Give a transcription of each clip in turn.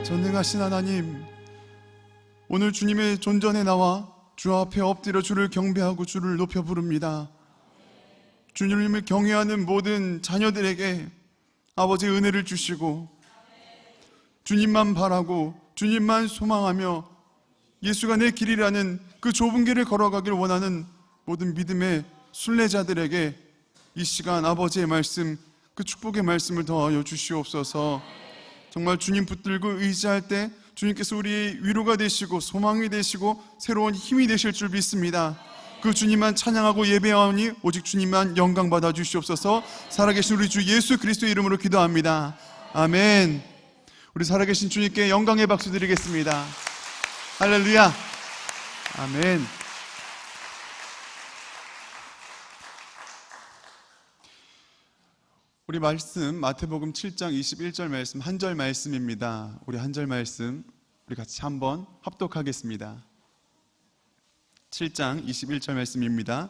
전능하신 하나님, 오늘 주님의 존전에 나와 주 앞에 엎드려 주를 경배하고 주를 높여 부릅니다. 주님을 경외하는 모든 자녀들에게 아버지 은혜를 주시고 주님만 바라고 주님만 소망하며 예수가 내 길이라는 그 좁은 길을 걸어가길 원하는 모든 믿음의 순례자들에게 이 시간 아버지의 말씀, 그 축복의 말씀을 더하여 주시옵소서. 정말 주님 붙들고 의지할 때 주님께서 우리의 위로가 되시고 소망이 되시고 새로운 힘이 되실 줄 믿습니다. 그 주님만 찬양하고 예배하오니 오직 주님만 영광 받아 주시옵소서. 살아계신 우리 주 예수 그리스도의 이름으로 기도합니다. 아멘. 우리 살아계신 주님께 영광의 박수 드리겠습니다. 할렐루야. 아멘. 우리 말씀 마태복음 7장 21절 말씀 한 절 말씀입니다. 우리 한 절 말씀 우리 같이 한번 합독하겠습니다. 7장 21절 말씀입니다.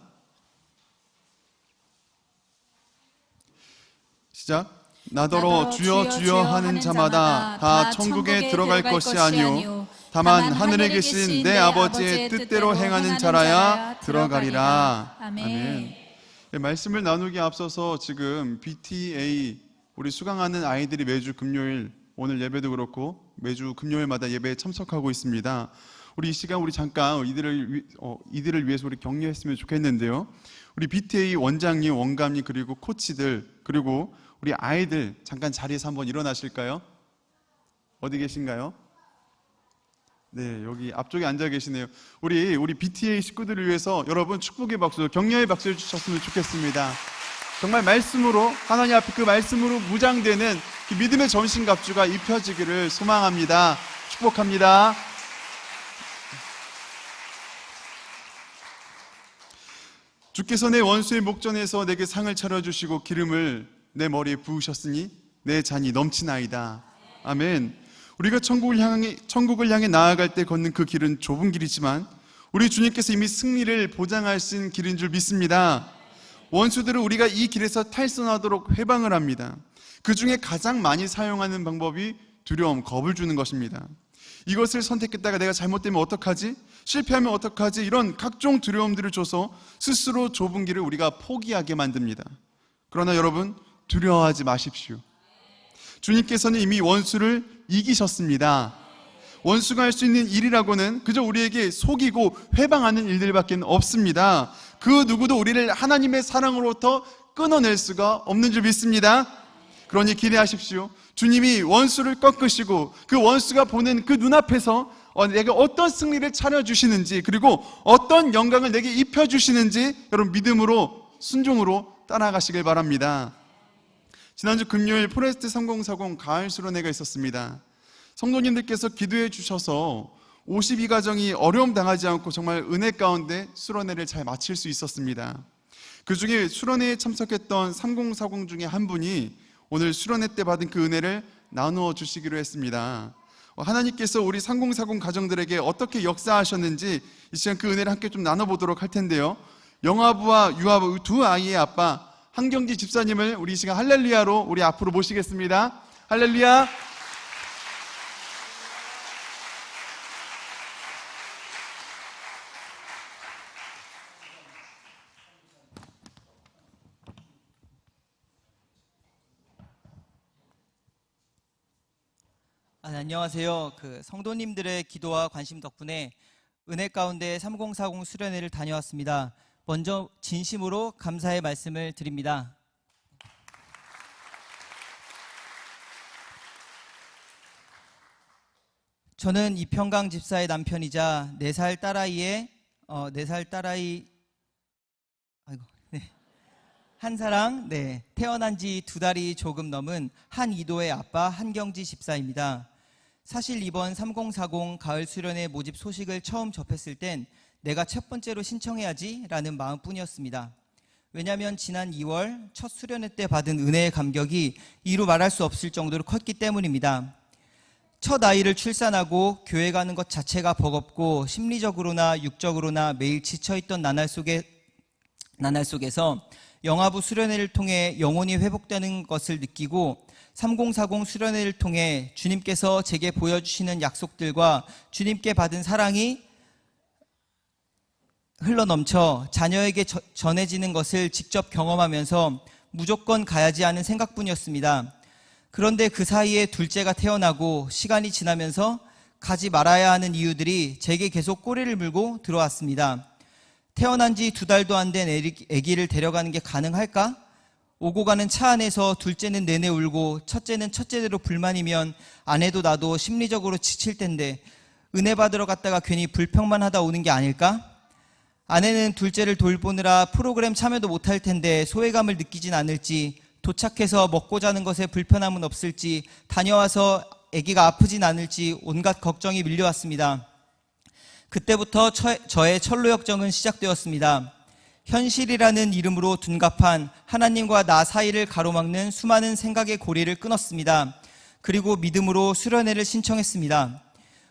시작. 나더러 주여 주여 하는 자마다 다 천국에 들어갈 것이 아니요 다만 하늘에 계신 내 아버지의 뜻대로 행하는 자라야 들어가리라. 아멘. 말씀을 나누기 앞서서 지금 BTA 우리 수강하는 아이들이 매주 금요일, 오늘 예배도 그렇고 매주 금요일마다 예배에 참석하고 있습니다. 우리 이 시간 우리 잠깐 이들을 위해서 우리 격려했으면 좋겠는데요. 우리 BTA 원장님, 원감님 그리고 코치들 그리고 우리 아이들 잠깐 자리에서 한번 일어나실까요? 어디 계신가요? 네, 여기 앞쪽에 앉아 계시네요. 우리 BTA 식구들을 위해서 여러분 축복의 박수, 격려의 박수를 주셨으면 좋겠습니다. 정말 말씀으로 하나님 앞에 그 말씀으로 무장되는 그 믿음의 전신갑주가 입혀지기를 소망합니다. 축복합니다. 주께서 내 원수의 목전에서 내게 상을 차려주시고 기름을 내 머리에 부으셨으니 내 잔이 넘치나이다. 아멘. 우리가 천국을 향해 나아갈 때 걷는 그 길은 좁은 길이지만 우리 주님께서 이미 승리를 보장하신 길인 줄 믿습니다. 원수들은 우리가 이 길에서 탈선하도록 회방을 합니다. 그 중에 가장 많이 사용하는 방법이 두려움, 겁을 주는 것입니다. 이것을 선택했다가 내가 잘못되면 어떡하지? 실패하면 어떡하지? 이런 각종 두려움들을 줘서 스스로 좁은 길을 우리가 포기하게 만듭니다. 그러나 여러분, 두려워하지 마십시오. 주님께서는 이미 원수를 이기셨습니다. 원수가 할 수 있는 일이라고는 그저 우리에게 속이고 회방하는 일들밖에 없습니다. 그 누구도 우리를 하나님의 사랑으로부터 끊어낼 수가 없는 줄 믿습니다. 그러니 기대하십시오. 주님이 원수를 꺾으시고 그 원수가 보는 그 눈앞에서 내게 어떤 승리를 차려주시는지 그리고 어떤 영광을 내게 입혀주시는지 여러분 믿음으로 순종으로 따라가시길 바랍니다. 지난주 금요일 포레스트 3040 가을 수련회가 있었습니다. 성도님들께서 기도해 주셔서 52가정이 어려움 당하지 않고 정말 은혜 가운데 수련회를 잘 마칠 수 있었습니다. 그 중에 수련회에 참석했던 3040 중에 한 분이 오늘 수련회 때 받은 그 은혜를 나누어 주시기로 했습니다. 하나님께서 우리 3040 가정들에게 어떻게 역사하셨는지 이 시간 그 은혜를 함께 좀 나눠보도록 할 텐데요. 영아부와 유아부 두 아이의 아빠 한경지 집사님을 우리 이 시간 할렐루야로 우리 앞으로 모시겠습니다. 할렐루야. 안녕하세요. 성도님들의 기도와 관심 덕분에 은혜 가운데 3040 수련회를 다녀왔습니다. 먼저 진심으로 감사의 말씀을 드립니다. 저는 이평강 집사의 남편이자 4살 딸아이의 4살 딸아이 한사랑 태어난 지 2달이 조금 넘은 한이도의 아빠 한경지 집사입니다. 사실 이번 3040 가을 수련회 모집 소식을 처음 접했을 땐 내가 첫 번째로 신청해야지 라는 마음뿐이었습니다. 왜냐하면 지난 2월 첫 수련회 때 받은 은혜의 감격이 이루 말할 수 없을 정도로 컸기 때문입니다. 첫 아이를 출산하고 교회 가는 것 자체가 버겁고 심리적으로나 육적으로나 매일 지쳐있던 나날 속에서 영아부 수련회를 통해 영혼이 회복되는 것을 느끼고 3040 수련회를 통해 주님께서 제게 보여주시는 약속들과 주님께 받은 사랑이 흘러넘쳐 자녀에게 전해지는 것을 직접 경험하면서 무조건 가야지 하는 생각뿐이었습니다. 그런데 그 사이에 둘째가 태어나고 시간이 지나면서 가지 말아야 하는 이유들이 제게 계속 꼬리를 물고 들어왔습니다. 태어난 지 2달도 안 된 아기를 데려가는 게 가능할까? 오고 가는 차 안에서 둘째는 내내 울고 첫째는 첫째대로 불만이면 아내도 나도 심리적으로 지칠 텐데 은혜 받으러 갔다가 괜히 불평만 하다 오는 게 아닐까? 아내는 둘째를 돌보느라 프로그램 참여도 못할 텐데 소외감을 느끼진 않을지, 도착해서 먹고 자는 것에 불편함은 없을지, 다녀와서 아기가 아프진 않을지 온갖 걱정이 밀려왔습니다. 그때부터 저의 철로 역정은 시작되었습니다. 현실이라는 이름으로 둔갑한 하나님과 나 사이를 가로막는 수많은 생각의 고리를 끊었습니다. 그리고 믿음으로 수련회를 신청했습니다.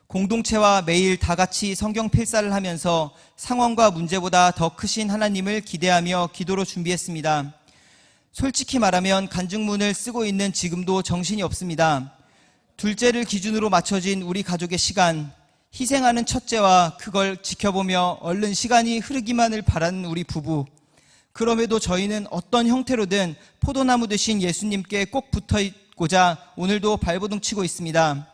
공동체와 매일 다 같이 성경 필사를 하면서 상황과 문제보다 더 크신 하나님을 기대하며 기도로 준비했습니다. 솔직히 말하면 간증문을 쓰고 있는 지금도 정신이 없습니다. 둘째를 기준으로 맞춰진 우리 가족의 시간, 희생하는 첫째와 그걸 지켜보며 얼른 시간이 흐르기만을 바라는 우리 부부. 그럼에도 저희는 어떤 형태로든 포도나무 되신 예수님께 꼭 붙어 있고자 오늘도 발버둥 치고 있습니다.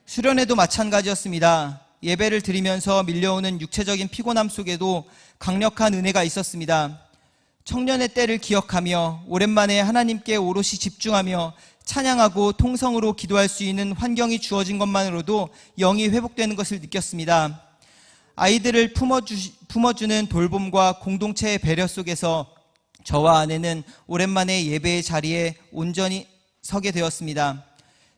수련회도 마찬가지였습니다. 예배를 드리면서 밀려오는 육체적인 피곤함 속에도 강력한 은혜가 있었습니다. 청년의 때를 기억하며 오랜만에 하나님께 오롯이 집중하며 찬양하고 통성으로 기도할 수 있는 환경이 주어진 것만으로도 영이 회복되는 것을 느꼈습니다. 아이들을 품어주는 돌봄과 공동체의 배려 속에서 저와 아내는 오랜만에 예배의 자리에 온전히 서게 되었습니다.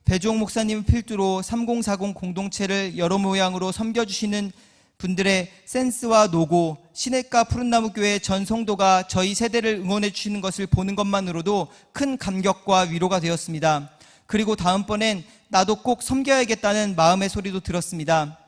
배종 목사님 필두로 3040 공동체를 여러 모양으로 섬겨주시는 분들의 센스와 노고, 시냇가 푸른나무교회 전 성도가 저희 세대를 응원해 주시는 것을 보는 것만으로도 큰 감격과 위로가 되었습니다. 그리고 다음번엔 나도 꼭 섬겨야겠다는 마음의 소리도 들었습니다.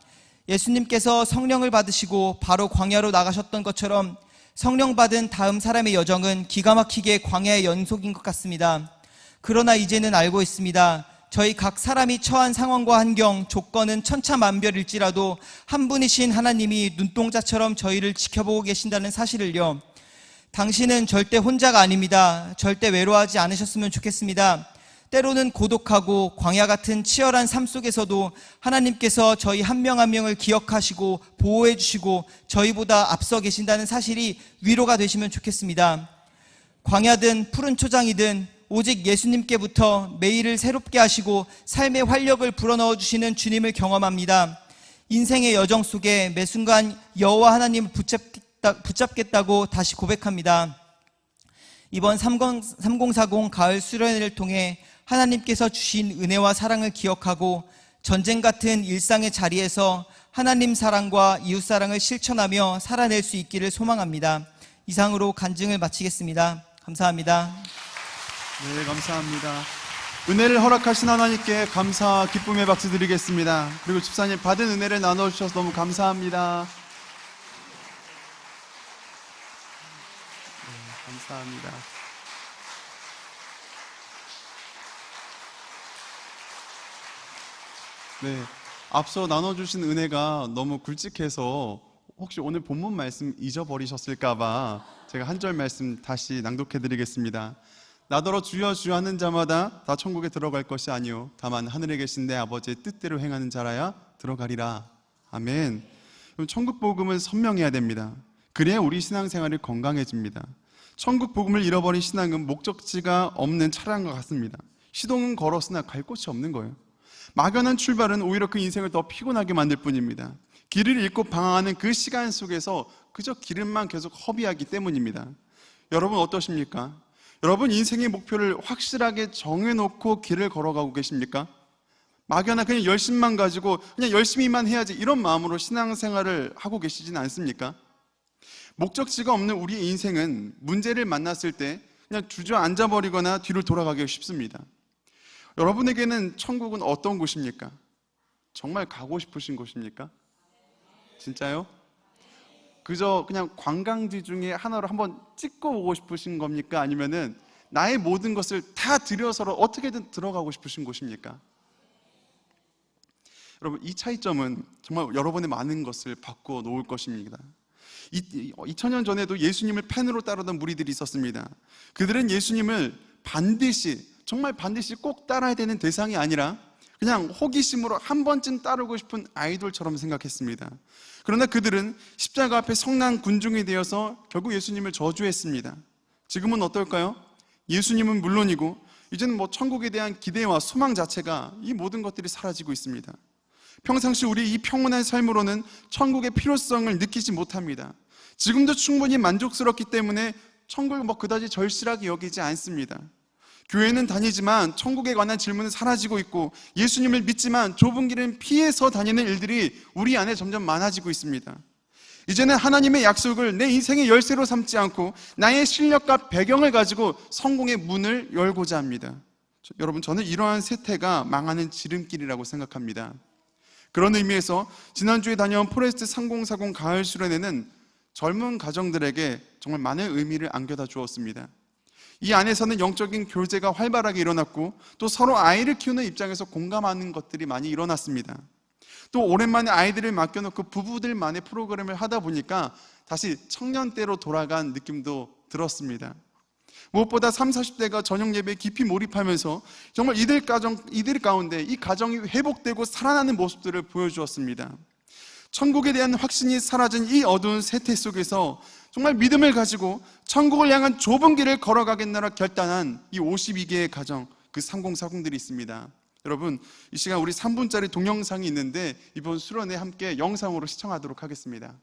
예수님께서 성령을 받으시고 바로 광야로 나가셨던 것처럼 성령 받은 다음 사람의 여정은 기가 막히게 광야의 연속인 것 같습니다. 그러나 이제는 알고 있습니다. 저희 각 사람이 처한 상황과 환경, 조건은 천차만별일지라도 한 분이신 하나님이 눈동자처럼 저희를 지켜보고 계신다는 사실을요. 당신은 절대 혼자가 아닙니다. 절대 외로워하지 않으셨으면 좋겠습니다. 때로는 고독하고 광야 같은 치열한 삶 속에서도 하나님께서 저희 한 명 한 명을 기억하시고 보호해 주시고 저희보다 앞서 계신다는 사실이 위로가 되시면 좋겠습니다. 광야든 푸른 초장이든 오직 예수님께부터 매일을 새롭게 하시고 삶의 활력을 불어넣어 주시는 주님을 경험합니다. 인생의 여정 속에 매 순간 여호와 하나님을 붙잡겠다고 다시 고백합니다. 이번 3040 가을 수련회를 통해 하나님께서 주신 은혜와 사랑을 기억하고 전쟁 같은 일상의 자리에서 하나님 사랑과 이웃 사랑을 실천하며 살아낼 수 있기를 소망합니다. 이상으로 간증을 마치겠습니다. 감사합니다. 네, 감사합니다. 은혜를 허락하신 하나님께 감사와 기쁨의 박수 드리겠습니다. 그리고 집사님 받은 은혜를 나눠주셔서 너무 감사합니다. 네, 감사합니다. 네, 앞서 나눠주신 은혜가 너무 굵직해서 혹시 오늘 본문 말씀 잊어버리셨을까봐 제가 한 절 말씀 다시 낭독해드리겠습니다. 나더러 주여 주여 하는 자마다 다 천국에 들어갈 것이 아니요 다만 하늘에 계신 내 아버지의 뜻대로 행하는 자라야 들어가리라. 아멘. 그럼 천국 복음은 선명해야 됩니다. 그래야 우리 신앙생활이 건강해집니다. 천국 복음을 잃어버린 신앙은 목적지가 없는 차량과 같습니다. 시동은 걸었으나 갈 곳이 없는 거예요. 막연한 출발은 오히려 그 인생을 더 피곤하게 만들 뿐입니다. 길을 잃고 방황하는 그 시간 속에서 그저 기름만 계속 허비하기 때문입니다. 여러분 어떠십니까? 여러분 인생의 목표를 확실하게 정해놓고 길을 걸어가고 계십니까? 막연한 그냥 열심만 가지고 그냥 열심히만 해야지 이런 마음으로 신앙생활을 하고 계시진 않습니까? 목적지가 없는 우리의 인생은 문제를 만났을 때 그냥 주저앉아버리거나 뒤로 돌아가기 쉽습니다. 여러분에게는 천국은 어떤 곳입니까? 정말 가고 싶으신 곳입니까? 진짜요? 그저 그냥 관광지 중에 하나로 한번 찍고 오고 싶으신 겁니까? 아니면은 나의 모든 것을 다 들여서 어떻게든 들어가고 싶으신 곳입니까? 여러분, 이 차이점은 정말 여러분의 많은 것을 바꾸어 놓을 것입니다. 2000년 전에도 예수님을 팬으로 따르던 무리들이 있었습니다. 그들은 예수님을 반드시, 정말 반드시 꼭 따라야 되는 대상이 아니라 그냥 호기심으로 한 번쯤 따르고 싶은 아이돌처럼 생각했습니다. 그러나 그들은 십자가 앞에 성난 군중이 되어서 결국 예수님을 저주했습니다. 지금은 어떨까요? 예수님은 물론이고 이제는 천국에 대한 기대와 소망 자체가, 이 모든 것들이 사라지고 있습니다. 평상시 우리 이 평온한 삶으로는 천국의 필요성을 느끼지 못합니다. 지금도 충분히 만족스럽기 때문에 천국을 그다지 절실하게 여기지 않습니다. 교회는 다니지만 천국에 관한 질문은 사라지고 있고, 예수님을 믿지만 좁은 길은 피해서 다니는 일들이 우리 안에 점점 많아지고 있습니다. 이제는 하나님의 약속을 내 인생의 열쇠로 삼지 않고 나의 실력과 배경을 가지고 성공의 문을 열고자 합니다. 여러분, 저는 이러한 세태가 망하는 지름길이라고 생각합니다. 그런 의미에서 지난주에 다녀온 포레스트 3040 가을 수련회는 젊은 가정들에게 정말 많은 의미를 안겨다 주었습니다. 이 안에서는 영적인 교제가 활발하게 일어났고, 또 서로 아이를 키우는 입장에서 공감하는 것들이 많이 일어났습니다. 또 오랜만에 아이들을 맡겨놓고 부부들만의 프로그램을 하다 보니까 다시 청년 때로 돌아간 느낌도 들었습니다. 무엇보다 30, 40대가 저녁 예배에 깊이 몰입하면서 정말 이들 가운데 이 가정이 회복되고 살아나는 모습들을 보여주었습니다. 천국에 대한 확신이 사라진 이 어두운 세태 속에서 정말 믿음을 가지고 천국을 향한 좁은 길을 걸어가겠노라 결단한 이 52개의 가정, 그 3040들이 있습니다. 여러분, 이 시간 우리 3분짜리 동영상이 있는데 이번 수련회 함께 영상으로 시청하도록 하겠습니다.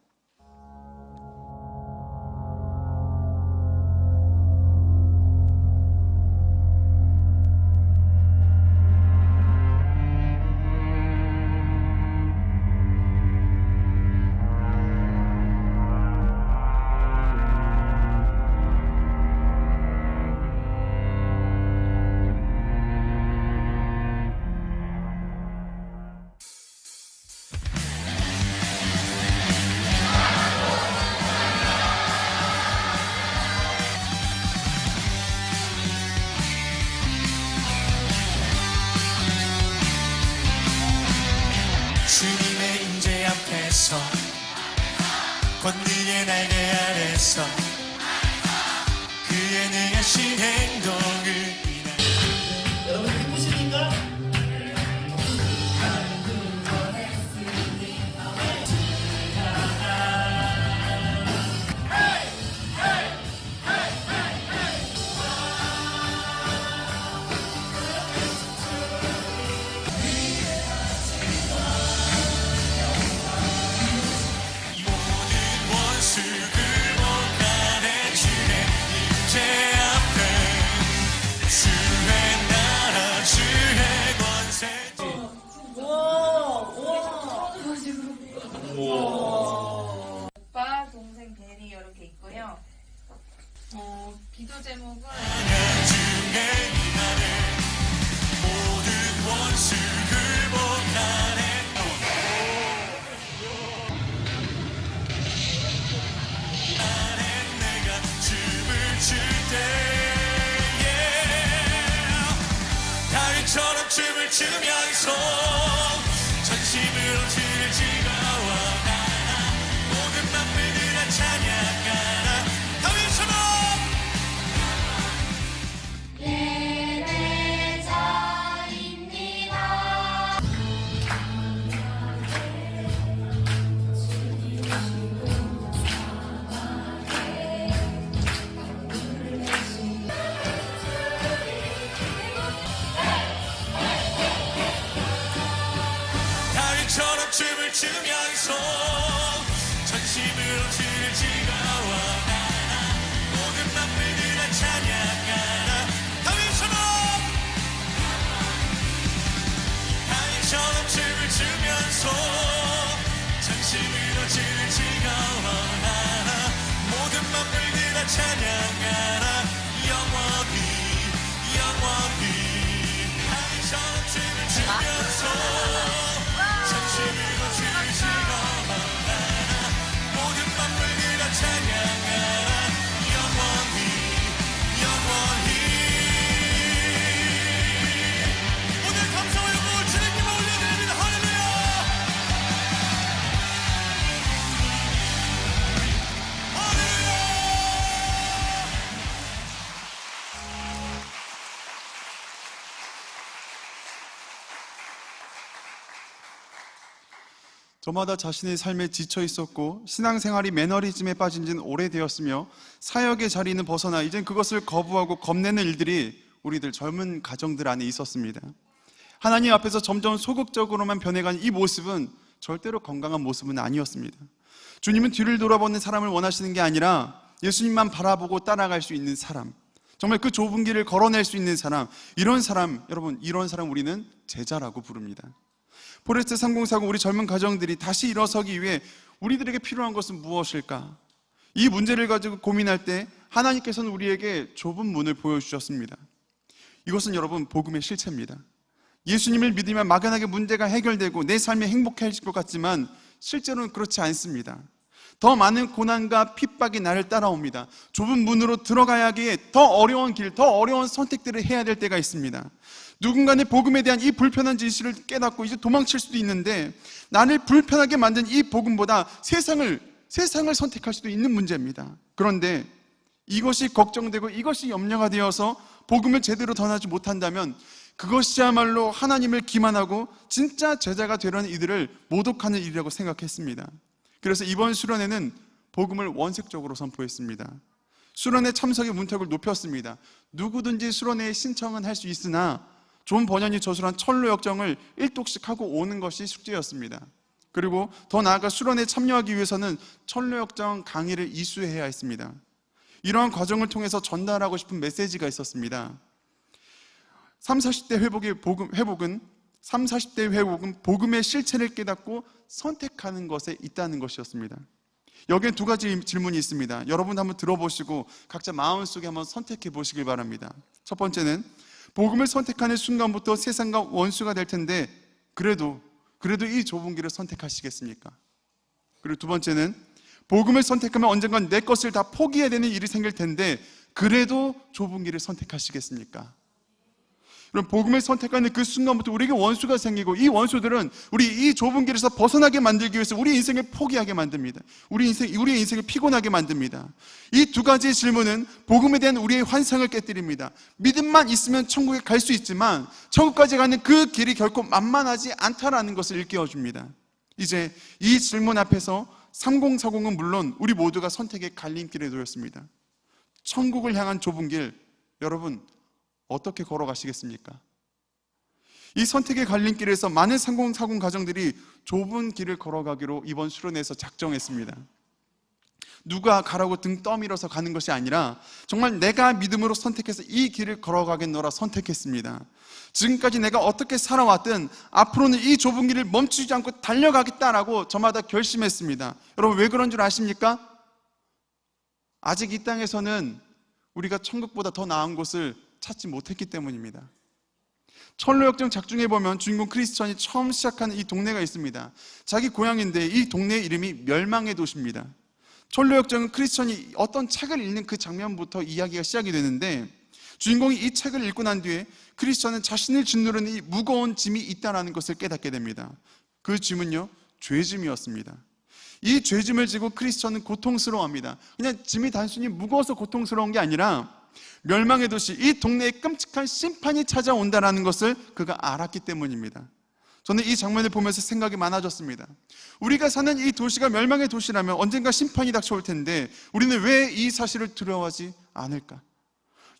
주님의 임재 앞에서 권능의 날개 아래서 그의 능하신 행동을 여러분 기쁘십니까? 오빠, 동생 베리 이렇게 있고요. 기도 제목은 모든 원수 굴복하네. 나는 내가 춤을 출 때에 다윗처럼 춤을 추면서 전심으로 주를 즐거워하라. 모든 만물들아 찬양하라. 다윗처럼 다윗처럼 춤을 추면서 전심으로 주를 즐거워하라. 모든 만물들아 찬양하라. 다윗처럼 춤을 추면서 전심으로 주를 즐거워하라. 모든 만물들아 찬양하라. 영원히 다윗처럼 춤을 추면서 전심으로 주를 즐거워하라. 모든 만물들아 찬양하라. 영원히 저마다 자신의 삶에 지쳐 있었고 신앙생활이 매너리즘에 빠진 지는 오래되었으며 사역의 자리는 벗어나 이젠 그것을 거부하고 겁내는 일들이 우리들 젊은 가정들 안에 있었습니다. 하나님 앞에서 점점 소극적으로만 변해가는 이 모습은 절대로 건강한 모습은 아니었습니다. 주님은 뒤를 돌아보는 사람을 원하시는 게 아니라 예수님만 바라보고 따라갈 수 있는 사람, 정말 그 좁은 길을 걸어낼 수 있는 사람, 이런 사람, 여러분 이런 사람 우리는 제자라고 부릅니다. 포레스트 3040 우리 젊은 가정들이 다시 일어서기 위해 우리들에게 필요한 것은 무엇일까? 이 문제를 가지고 고민할 때 하나님께서는 우리에게 좁은 문을 보여주셨습니다. 이것은 여러분 복음의 실체입니다. 예수님을 믿으면 막연하게 문제가 해결되고 내 삶이 행복해질 것 같지만 실제로는 그렇지 않습니다. 더 많은 고난과 핍박이 나를 따라옵니다. 좁은 문으로 들어가야 하기에 더 어려운 길, 더 어려운 선택들을 해야 될 때가 있습니다. 누군가는 복음에 대한 이 불편한 진실을 깨닫고 이제 도망칠 수도 있는데 나를 불편하게 만든 이 복음보다 세상을 선택할 수도 있는 문제입니다. 그런데 이것이 걱정되고 이것이 염려가 되어서 복음을 제대로 전하지 못한다면 그것이야말로 하나님을 기만하고 진짜 제자가 되려는 이들을 모독하는 일이라고 생각했습니다. 그래서 이번 수련회는 복음을 원색적으로 선포했습니다. 수련회 참석의 문턱을 높였습니다. 누구든지 수련회에 신청은 할 수 있으나 존 버년이 저술한 철로역정을 1독씩 하고 오는 것이 숙제였습니다. 그리고 더 나아가 수련회에 참여하기 위해서는 철로역정 강의를 이수해야 했습니다. 이러한 과정을 통해서 전달하고 싶은 메시지가 있었습니다. 30, 40대 회복은 복음의 실체를 깨닫고 선택하는 것에 있다는 것이었습니다. 여기에 두 가지 질문이 있습니다. 여러분 한번 들어보시고 각자 마음속에 한번 선택해 보시길 바랍니다. 첫 번째는 복음을 선택하는 순간부터 세상과 원수가 될 텐데 그래도 이 좁은 길을 선택하시겠습니까? 그리고 두 번째는 복음을 선택하면 언젠간 내 것을 다 포기해야 되는 일이 생길 텐데 그래도 좁은 길을 선택하시겠습니까? 그럼 복음을 선택하는 그 순간부터 우리에게 원수가 생기고 이 원수들은 우리 이 좁은 길에서 벗어나게 만들기 위해서 우리 인생을 포기하게 만듭니다. 우리의 인생을 피곤하게 만듭니다. 이 두 가지 질문은 복음에 대한 우리의 환상을 깨뜨립니다. 믿음만 있으면 천국에 갈 수 있지만 천국까지 가는 그 길이 결코 만만하지 않다라는 것을 일깨워줍니다. 이제 이 질문 앞에서 3040은 물론 우리 모두가 선택의 갈림길에 놓였습니다. 천국을 향한 좁은 길, 여러분 어떻게 걸어가시겠습니까? 이 선택의 갈림길에서 많은 3040 가정들이 좁은 길을 걸어가기로 이번 수련회에서 작정했습니다. 누가 가라고 등 떠밀어서 가는 것이 아니라 정말 내가 믿음으로 선택해서 이 길을 걸어가겠노라 선택했습니다. 지금까지 내가 어떻게 살아왔든 앞으로는 이 좁은 길을 멈추지 않고 달려가겠다라고 저마다 결심했습니다. 여러분 왜 그런 줄 아십니까? 아직 이 땅에서는 우리가 천국보다 더 나은 곳을 찾지 못했기 때문입니다. 철로역정 작중에 보면 주인공 크리스천이 처음 시작하는 이 동네가 있습니다. 자기 고향인데 이 동네의 이름이 멸망의 도시입니다. 철로역정은 크리스천이 어떤 책을 읽는 그 장면부터 이야기가 시작이 되는데 주인공이 이 책을 읽고 난 뒤에 크리스천은 자신을 짓누르는 이 무거운 짐이 있다는 것을 깨닫게 됩니다. 그 짐은요, 죄짐이었습니다. 이 죄짐을 지고 크리스천은 고통스러워합니다. 그냥 짐이 단순히 무거워서 고통스러운 게 아니라 멸망의 도시, 이 동네에 끔찍한 심판이 찾아온다는 것을 그가 알았기 때문입니다. 저는 이 장면을 보면서 생각이 많아졌습니다. 우리가 사는 이 도시가 멸망의 도시라면 언젠가 심판이 닥쳐올 텐데 우리는 왜 이 사실을 두려워하지 않을까?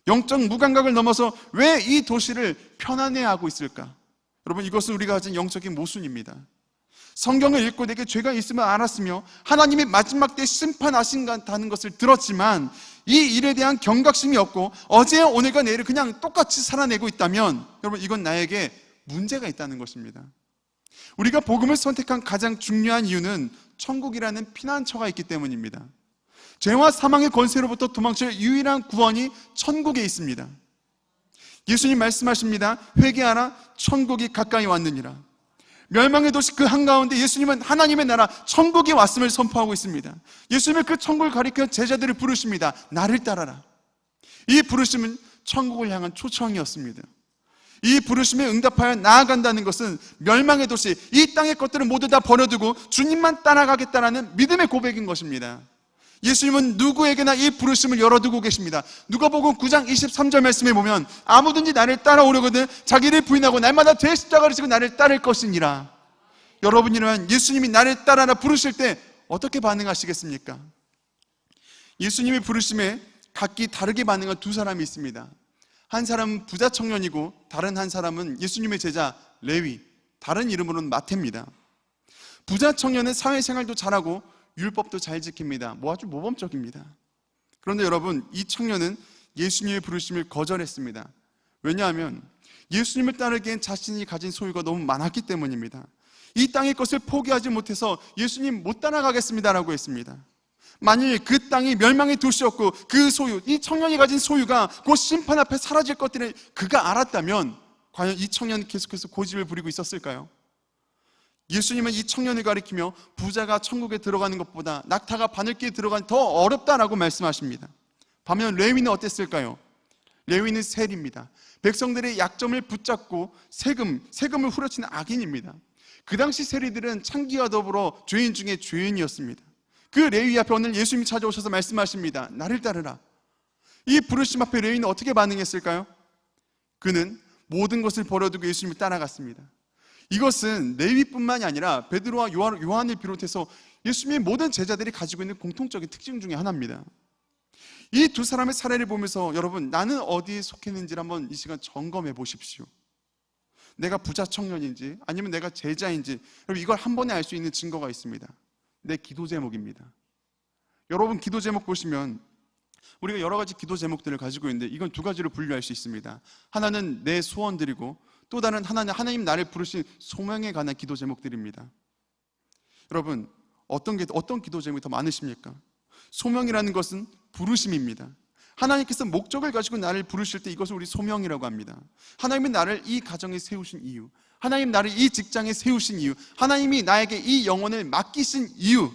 영적 무감각을 넘어서 왜 이 도시를 편안해하고 있을까? 여러분 이것은 우리가 가진 영적인 모순입니다. 성경을 읽고 내게 죄가 있으면 알았으며 하나님이 마지막 때 심판하신다는 것을 들었지만 이 일에 대한 경각심이 없고 어제와 오늘과 내일을 그냥 똑같이 살아내고 있다면 여러분 이건 나에게 문제가 있다는 것입니다. 우리가 복음을 선택한 가장 중요한 이유는 천국이라는 피난처가 있기 때문입니다. 죄와 사망의 권세로부터 도망칠 유일한 구원이 천국에 있습니다. 예수님 말씀하십니다. 회개하라 천국이 가까이 왔느니라. 멸망의 도시 그 한가운데 예수님은 하나님의 나라 천국이 왔음을 선포하고 있습니다. 예수님은 그 천국을 가리켜 제자들을 부르십니다. 나를 따라라. 이 부르심은 천국을 향한 초청이었습니다. 이 부르심에 응답하여 나아간다는 것은 멸망의 도시, 이 땅의 것들을 모두 다 버려두고 주님만 따라가겠다라는 믿음의 고백인 것입니다. 예수님은 누구에게나 이 부르심을 열어두고 계십니다. 누가복음 9장 23절 말씀에 보면 아무든지 나를 따라오려거든 자기를 부인하고 날마다 제 십자가를 지고 나를 따를 것이니라. 여러분이라면 예수님이 나를 따라라 부르실 때 어떻게 반응하시겠습니까? 예수님의 부르심에 각기 다르게 반응한 두 사람이 있습니다. 한 사람은 부자 청년이고 다른 한 사람은 예수님의 제자 레위, 다른 이름으로는 마태입니다. 부자 청년은 사회생활도 잘하고 율법도 잘 지킵니다. 아주 모범적입니다. 그런데 여러분, 이 청년은 예수님의 부르심을 거절했습니다. 왜냐하면 예수님을 따르기엔 자신이 가진 소유가 너무 많았기 때문입니다. 이 땅의 것을 포기하지 못해서 예수님 못 따라가겠습니다라고 했습니다. 만일 그 땅이 멸망의 도시였고 그 소유, 이 청년이 가진 소유가 곧 심판 앞에 사라질 것들을 그가 알았다면 과연 이 청년이 계속해서 고집을 부리고 있었을까요? 예수님은 이 청년을 가리키며 부자가 천국에 들어가는 것보다 낙타가 바늘길에 들어가는 더 어렵다라고 말씀하십니다. 반면 레위는 어땠을까요? 레위는 세리입니다. 백성들의 약점을 붙잡고 세금을 후려치는 악인입니다. 그 당시 세리들은 창기와 더불어 죄인 중에 죄인이었습니다. 그 레위 앞에 오늘 예수님이 찾아오셔서 말씀하십니다. 나를 따르라. 이 부르심 앞에 레위는 어떻게 반응했을까요? 그는 모든 것을 버려두고 예수님을 따라갔습니다. 이것은 레위뿐만이 아니라 베드로와 요한을 비롯해서 예수님의 모든 제자들이 가지고 있는 공통적인 특징 중에 하나입니다. 이 두 사람의 사례를 보면서 여러분, 나는 어디에 속했는지를 한번 이 시간 점검해 보십시오. 내가 부자 청년인지 아니면 내가 제자인지, 여러분 이걸 한 번에 알 수 있는 증거가 있습니다. 내 기도 제목입니다. 여러분 기도 제목 보시면 우리가 여러 가지 기도 제목들을 가지고 있는데 이건 두 가지로 분류할 수 있습니다. 하나는 내 소원들이고 또 다른 하나는 하나님 나를 부르신 소명에 관한 기도 제목들입니다. 여러분 어떤 기도 제목이 더 많으십니까? 소명이라는 것은 부르심입니다. 하나님께서 목적을 가지고 나를 부르실 때 이것을 우리 소명이라고 합니다. 하나님이 나를 이 가정에 세우신 이유, 하나님 나를 이 직장에 세우신 이유, 하나님이 나에게 이 영혼을 맡기신 이유,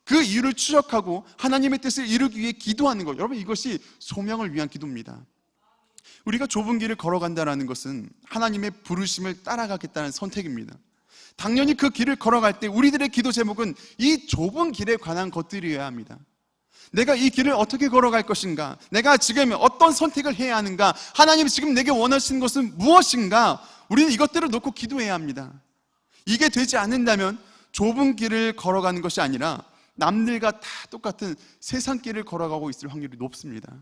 그 이유를 추적하고 하나님의 뜻을 이루기 위해 기도하는 것, 여러분 이것이 소명을 위한 기도입니다. 우리가 좁은 길을 걸어간다는 것은 하나님의 부르심을 따라가겠다는 선택입니다. 당연히 그 길을 걸어갈 때 우리들의 기도 제목은 이 좁은 길에 관한 것들이어야 합니다. 내가 이 길을 어떻게 걸어갈 것인가? 내가 지금 어떤 선택을 해야 하는가? 하나님이 지금 내게 원하시는 것은 무엇인가? 우리는 이것들을 놓고 기도해야 합니다. 이게 되지 않는다면 좁은 길을 걸어가는 것이 아니라 남들과 다 똑같은 세상 길을 걸어가고 있을 확률이 높습니다.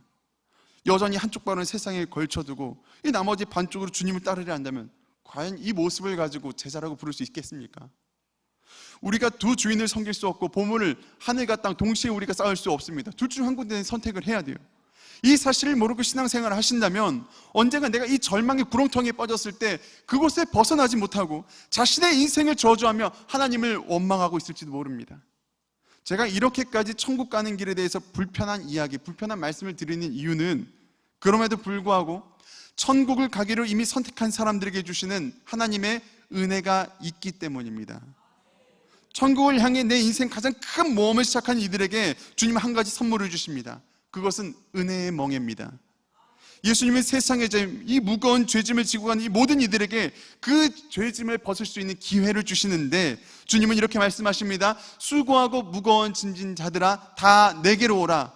여전히 한쪽 발은 세상에 걸쳐두고 이 나머지 반쪽으로 주님을 따르려 한다면 과연 이 모습을 가지고 제자라고 부를 수 있겠습니까? 우리가 두 주인을 섬길 수 없고 보물을 하늘과 땅 동시에 우리가 쌓을 수 없습니다. 둘 중 한 군데는 선택을 해야 돼요. 이 사실을 모르고 신앙생활을 하신다면 언젠가 내가 이 절망의 구렁텅이에 빠졌을 때 그곳에 벗어나지 못하고 자신의 인생을 저주하며 하나님을 원망하고 있을지도 모릅니다. 제가 이렇게까지 천국 가는 길에 대해서 불편한 이야기, 불편한 말씀을 드리는 이유는 그럼에도 불구하고 천국을 가기로 이미 선택한 사람들에게 주시는 하나님의 은혜가 있기 때문입니다. 천국을 향해 내 인생 가장 큰 모험을 시작한 이들에게 주님은 한 가지 선물을 주십니다. 그것은 은혜의 멍에입니다. 예수님은 세상의 이 무거운 죄짐을 지고 간 이 모든 이들에게 그 죄짐을 벗을 수 있는 기회를 주시는데 주님은 이렇게 말씀하십니다. 수고하고 무거운 짐진 자들아 다 내게로 오라.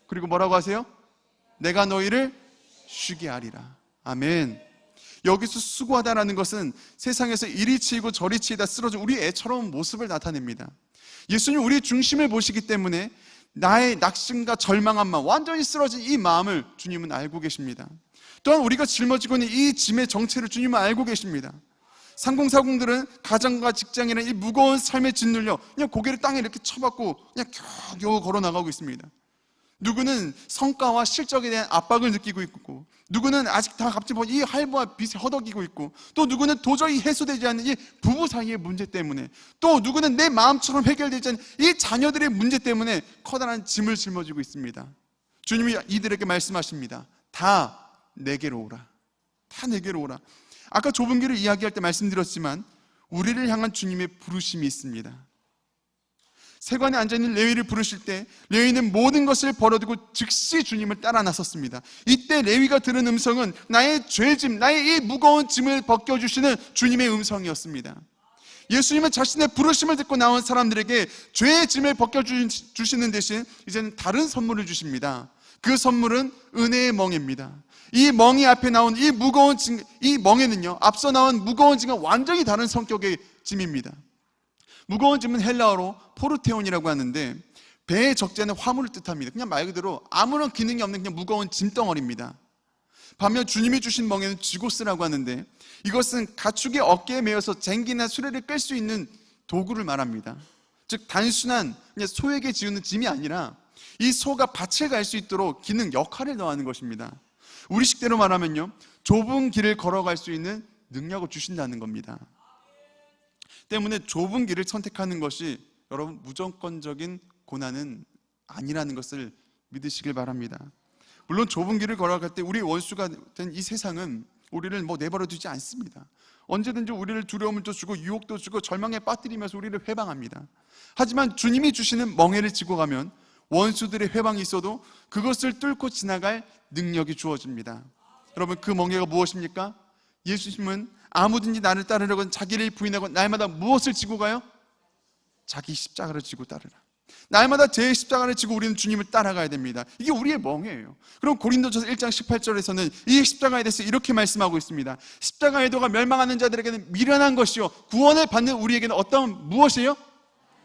그리고 뭐라고 하세요? 내가 너희를 쉬게 하리라. 아멘. 여기서 수고하다라는 것은 세상에서 이리 치이고 저리 치이다 쓰러진 우리 애처럼 모습을 나타냅니다. 예수님 우리의 중심을 보시기 때문에 나의 낙심과 절망한 마음, 완전히 쓰러진 이 마음을 주님은 알고 계십니다. 또한 우리가 짊어지고 있는 이 짐의 정체를 주님은 알고 계십니다. 상공사공들은 가정과 직장이라는 이 무거운 삶에 짓눌려 그냥 고개를 땅에 이렇게 쳐박고 그냥 겨우 걸어나가고 있습니다. 누구는 성과와 실적에 대한 압박을 느끼고 있고, 누구는 아직 다 갚지 못한 이 할부와 빚에 허덕이고 있고, 또 누구는 도저히 해소되지 않는 이 부부 사이의 문제 때문에, 또 누구는 내 마음처럼 해결되지 않는 이 자녀들의 문제 때문에 커다란 짐을 짊어지고 있습니다. 주님이 이들에게 말씀하십니다. 다 내게로 오라. 다 내게로 오라. 아까 좁은 길을 이야기할 때 말씀드렸지만 우리를 향한 주님의 부르심이 있습니다. 세관에 앉아있는 레위를 부르실 때 레위는 모든 것을 버려두고 즉시 주님을 따라 나섰습니다. 이때 레위가 들은 음성은 나의 죄짐, 나의 이 무거운 짐을 벗겨주시는 주님의 음성이었습니다. 예수님은 자신의 부르심을 듣고 나온 사람들에게 죄의 짐을 벗겨주시는 대신 이제는 다른 선물을 주십니다. 그 선물은 은혜의 멍에입니다. 이 멍이 앞에 나온 이 무거운 짐, 이 멍에는요 앞서 나온 무거운 짐과 완전히 다른 성격의 짐입니다. 무거운 짐은 헬라어로 포르테온이라고 하는데 배의 적재는 화물을 뜻합니다. 그냥 말 그대로 아무런 기능이 없는 그냥 무거운 짐덩어리입니다. 반면 주님이 주신 멍에는 쥐고스라고 하는데 이것은 가축의 어깨에 매어서 쟁기나 수레를 끌 수 있는 도구를 말합니다. 즉 단순한 그냥 소에게 지우는 짐이 아니라 이 소가 밭을 갈 수 있도록 기능, 역할을 더하는 것입니다. 우리 식대로 말하면요, 좁은 길을 걸어갈 수 있는 능력을 주신다는 겁니다. 때문에 좁은 길을 선택하는 것이 여러분 무조건적인 고난은 아니라는 것을 믿으시길 바랍니다. 물론 좁은 길을 걸어갈 때 우리 원수가 된 이 세상은 우리를 내버려 두지 않습니다. 언제든지 우리를 두려움도 주고 유혹도 주고 절망에 빠뜨리면서 우리를 회방합니다. 하지만 주님이 주시는 멍에를 지고 가면 원수들의 회방이 있어도 그것을 뚫고 지나갈 능력이 주어집니다. 여러분, 그 멍에가 무엇입니까? 예수님은 아무든지 나를 따르려고 자기를 부인하고 날마다 무엇을 지고 가요? 자기 십자가를 지고 따르라. 날마다 제 십자가를 지고 우리는 주님을 따라가야 됩니다. 이게 우리의 멍에예요. 그럼 고린도전서 1장 18절에서는 이 십자가에 대해서 이렇게 말씀하고 있습니다. 십자가의 도가 멸망하는 자들에게는 미련한 것이요 구원을 받는 우리에게는 어떤 무엇이에요?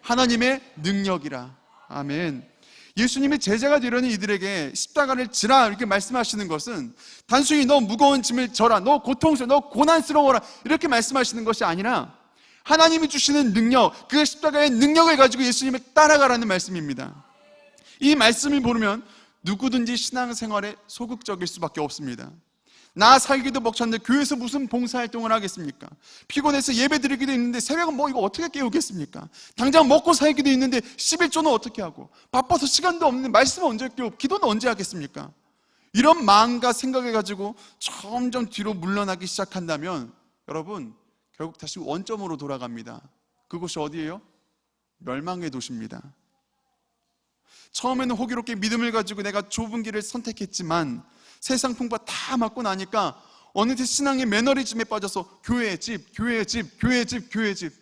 하나님의 능력이라. 아멘. 예수님이 제자가 되려는 이들에게 십자가를 지라 이렇게 말씀하시는 것은 단순히 너 무거운 짐을 져라, 너 고통스러워, 너 고난스러워라 이렇게 말씀하시는 것이 아니라 하나님이 주시는 능력, 그 십자가의 능력을 가지고 예수님을 따라가라는 말씀입니다. 이 말씀을 모르면 누구든지 신앙생활에 소극적일 수밖에 없습니다. 나 살기도 벅찼는데 교회에서 무슨 봉사활동을 하겠습니까? 피곤해서 예배 드리기도 있는데 새벽은 이거 어떻게 깨우겠습니까? 당장 먹고 살기도 있는데 11조는 어떻게 하고, 바빠서 시간도 없는데 말씀은 언제 깨우고 기도는 언제 하겠습니까? 이런 마음과 생각을 가지고 점점 뒤로 물러나기 시작한다면 여러분 결국 다시 원점으로 돌아갑니다. 그곳이 어디예요? 멸망의 도시입니다. 처음에는 호기롭게 믿음을 가지고 내가 좁은 길을 선택했지만 세상 풍파 다 맞고 나니까 어느새 신앙의 매너리즘에 빠져서 교회의 집, 교회의 집, 교회의 집, 교회의 집,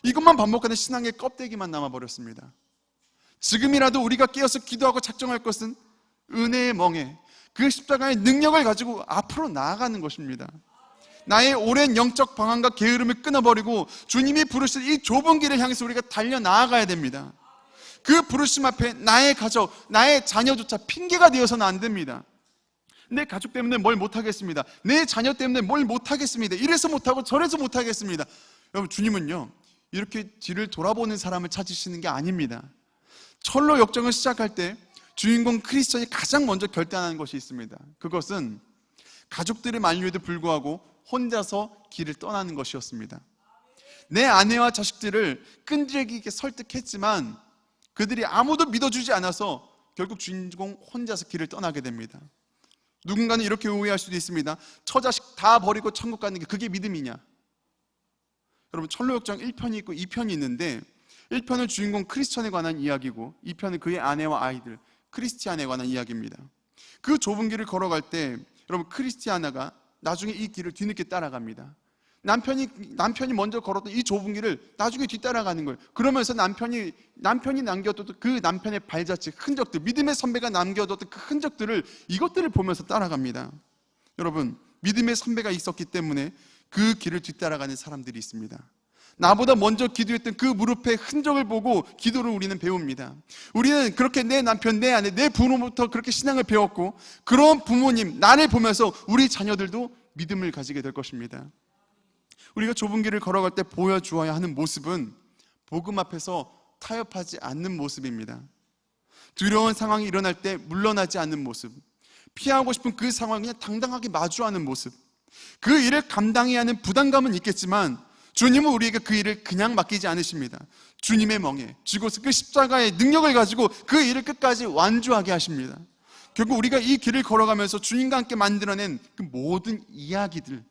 이것만 반복하는 신앙의 껍데기만 남아버렸습니다. 지금이라도 우리가 깨어서 기도하고 작정할 것은 은혜의 멍에, 그 십자가의 능력을 가지고 앞으로 나아가는 것입니다. 나의 오랜 영적 방황과 게으름을 끊어버리고 주님이 부르신 이 좁은 길을 향해서 우리가 달려나아가야 됩니다. 그 부르심 앞에 나의 가족, 나의 자녀조차 핑계가 되어서는 안 됩니다. 내 가족 때문에 뭘 못하겠습니다. 내 자녀 때문에 뭘 못하겠습니다. 이래서 못하고 저래서 못하겠습니다. 여러분, 주님은요 이렇게 뒤를 돌아보는 사람을 찾으시는 게 아닙니다. 철로 역정을 시작할 때 주인공 크리스천이 가장 먼저 결단하는 것이 있습니다. 그것은 가족들의 만류에도 불구하고 혼자서 길을 떠나는 것이었습니다. 내 아내와 자식들을 끈질기게 설득했지만 그들이 아무도 믿어주지 않아서 결국 주인공 혼자서 길을 떠나게 됩니다. 누군가는 이렇게 오해할 수도 있습니다. 처자식 다 버리고 천국 가는 게 그게 믿음이냐? 여러분, 철로역정 1편이 있고 2편이 있는데 1편은 주인공 크리스천에 관한 이야기고 2편은 그의 아내와 아이들 크리스티안에 관한 이야기입니다. 그 좁은 길을 걸어갈 때 여러분, 크리스티아나가 나중에 이 길을 뒤늦게 따라갑니다. 남편이 먼저 걸었던 이 좁은 길을 나중에 뒤따라가는 거예요. 그러면서 남편이 남겨뒀던 그 남편의 발자취, 흔적들, 믿음의 선배가 남겨뒀던 그 흔적들을, 이것들을 보면서 따라갑니다. 여러분, 믿음의 선배가 있었기 때문에 그 길을 뒤따라가는 사람들이 있습니다. 나보다 먼저 기도했던 그 무릎의 흔적을 보고 기도를 우리는 배웁니다. 우리는 그렇게 내 남편, 내 아내, 내 부모부터 그렇게 신앙을 배웠고, 그런 부모님, 나를 보면서 우리 자녀들도 믿음을 가지게 될 것입니다. 우리가 좁은 길을 걸어갈 때 보여주어야 하는 모습은 복음 앞에서 타협하지 않는 모습입니다. 두려운 상황이 일어날 때 물러나지 않는 모습, 피하고 싶은 그 상황을 그냥 당당하게 마주하는 모습, 그 일을 감당해야 하는 부담감은 있겠지만 주님은 우리에게 그 일을 그냥 맡기지 않으십니다. 주님의 멍에 쥐고서 그 십자가의 능력을 가지고 그 일을 끝까지 완주하게 하십니다. 결국 우리가 이 길을 걸어가면서 주님과 함께 만들어낸 그 모든 이야기들,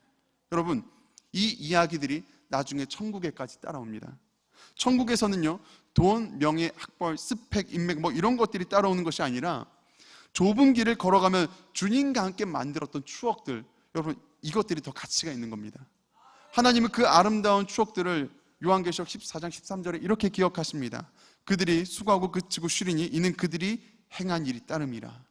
여러분, 이 이야기들이 나중에 천국에까지 따라옵니다. 천국에서는요, 돈, 명예, 학벌, 스펙, 인맥 이런 것들이 따라오는 것이 아니라 좁은 길을 걸어가면 주님과 함께 만들었던 추억들, 여러분, 이것들이 더 가치가 있는 겁니다. 하나님은 그 아름다운 추억들을 요한계시록 14장 13절에 이렇게 기억하십니다. 그들이 수고하고 그치고 쉬리니 이는 그들이 행한 일이 따름이라.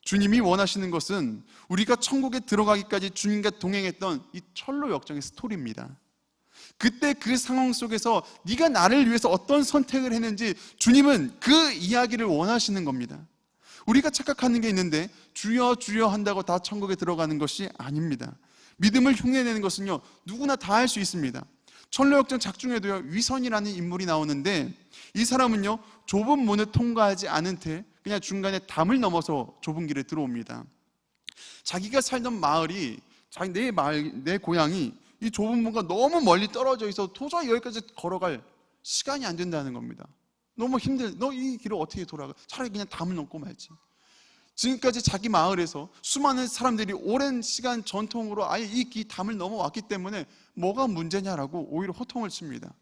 주님이 원하시는 것은 우리가 천국에 들어가기까지 주님과 동행했던 이 철로 역정의 스토리입니다. 그때 그 상황 속에서 네가 나를 위해서 어떤 선택을 했는지 주님은 그 이야기를 원하시는 겁니다. 우리가 착각하는 게 있는데 주여 주여 한다고 다 천국에 들어가는 것이 아닙니다. 믿음을 흉내내는 것은요, 누구나 다 할 수 있습니다. 천로역전 작중에도요, 위선이라는 인물이 나오는데 이 사람은요, 좁은 문을 통과하지 않은 채 그냥 중간에 담을 넘어서 좁은 길에 들어옵니다. 자기가 살던 마을이, 내 마을, 내 고향이 이 좁은 문과 너무 멀리 떨어져 있어 도저히 여기까지 걸어갈 시간이 안 된다는 겁니다. 너무 너 이 길을 어떻게 돌아가? 차라리 그냥 담을 넘고 말지. 지금까지 자기 마을에서 수많은 사람들이 오랜 시간 전통으로 아예 이 담을 넘어왔기 때문에 뭐가 문제냐라고 오히려 호통을 칩니다.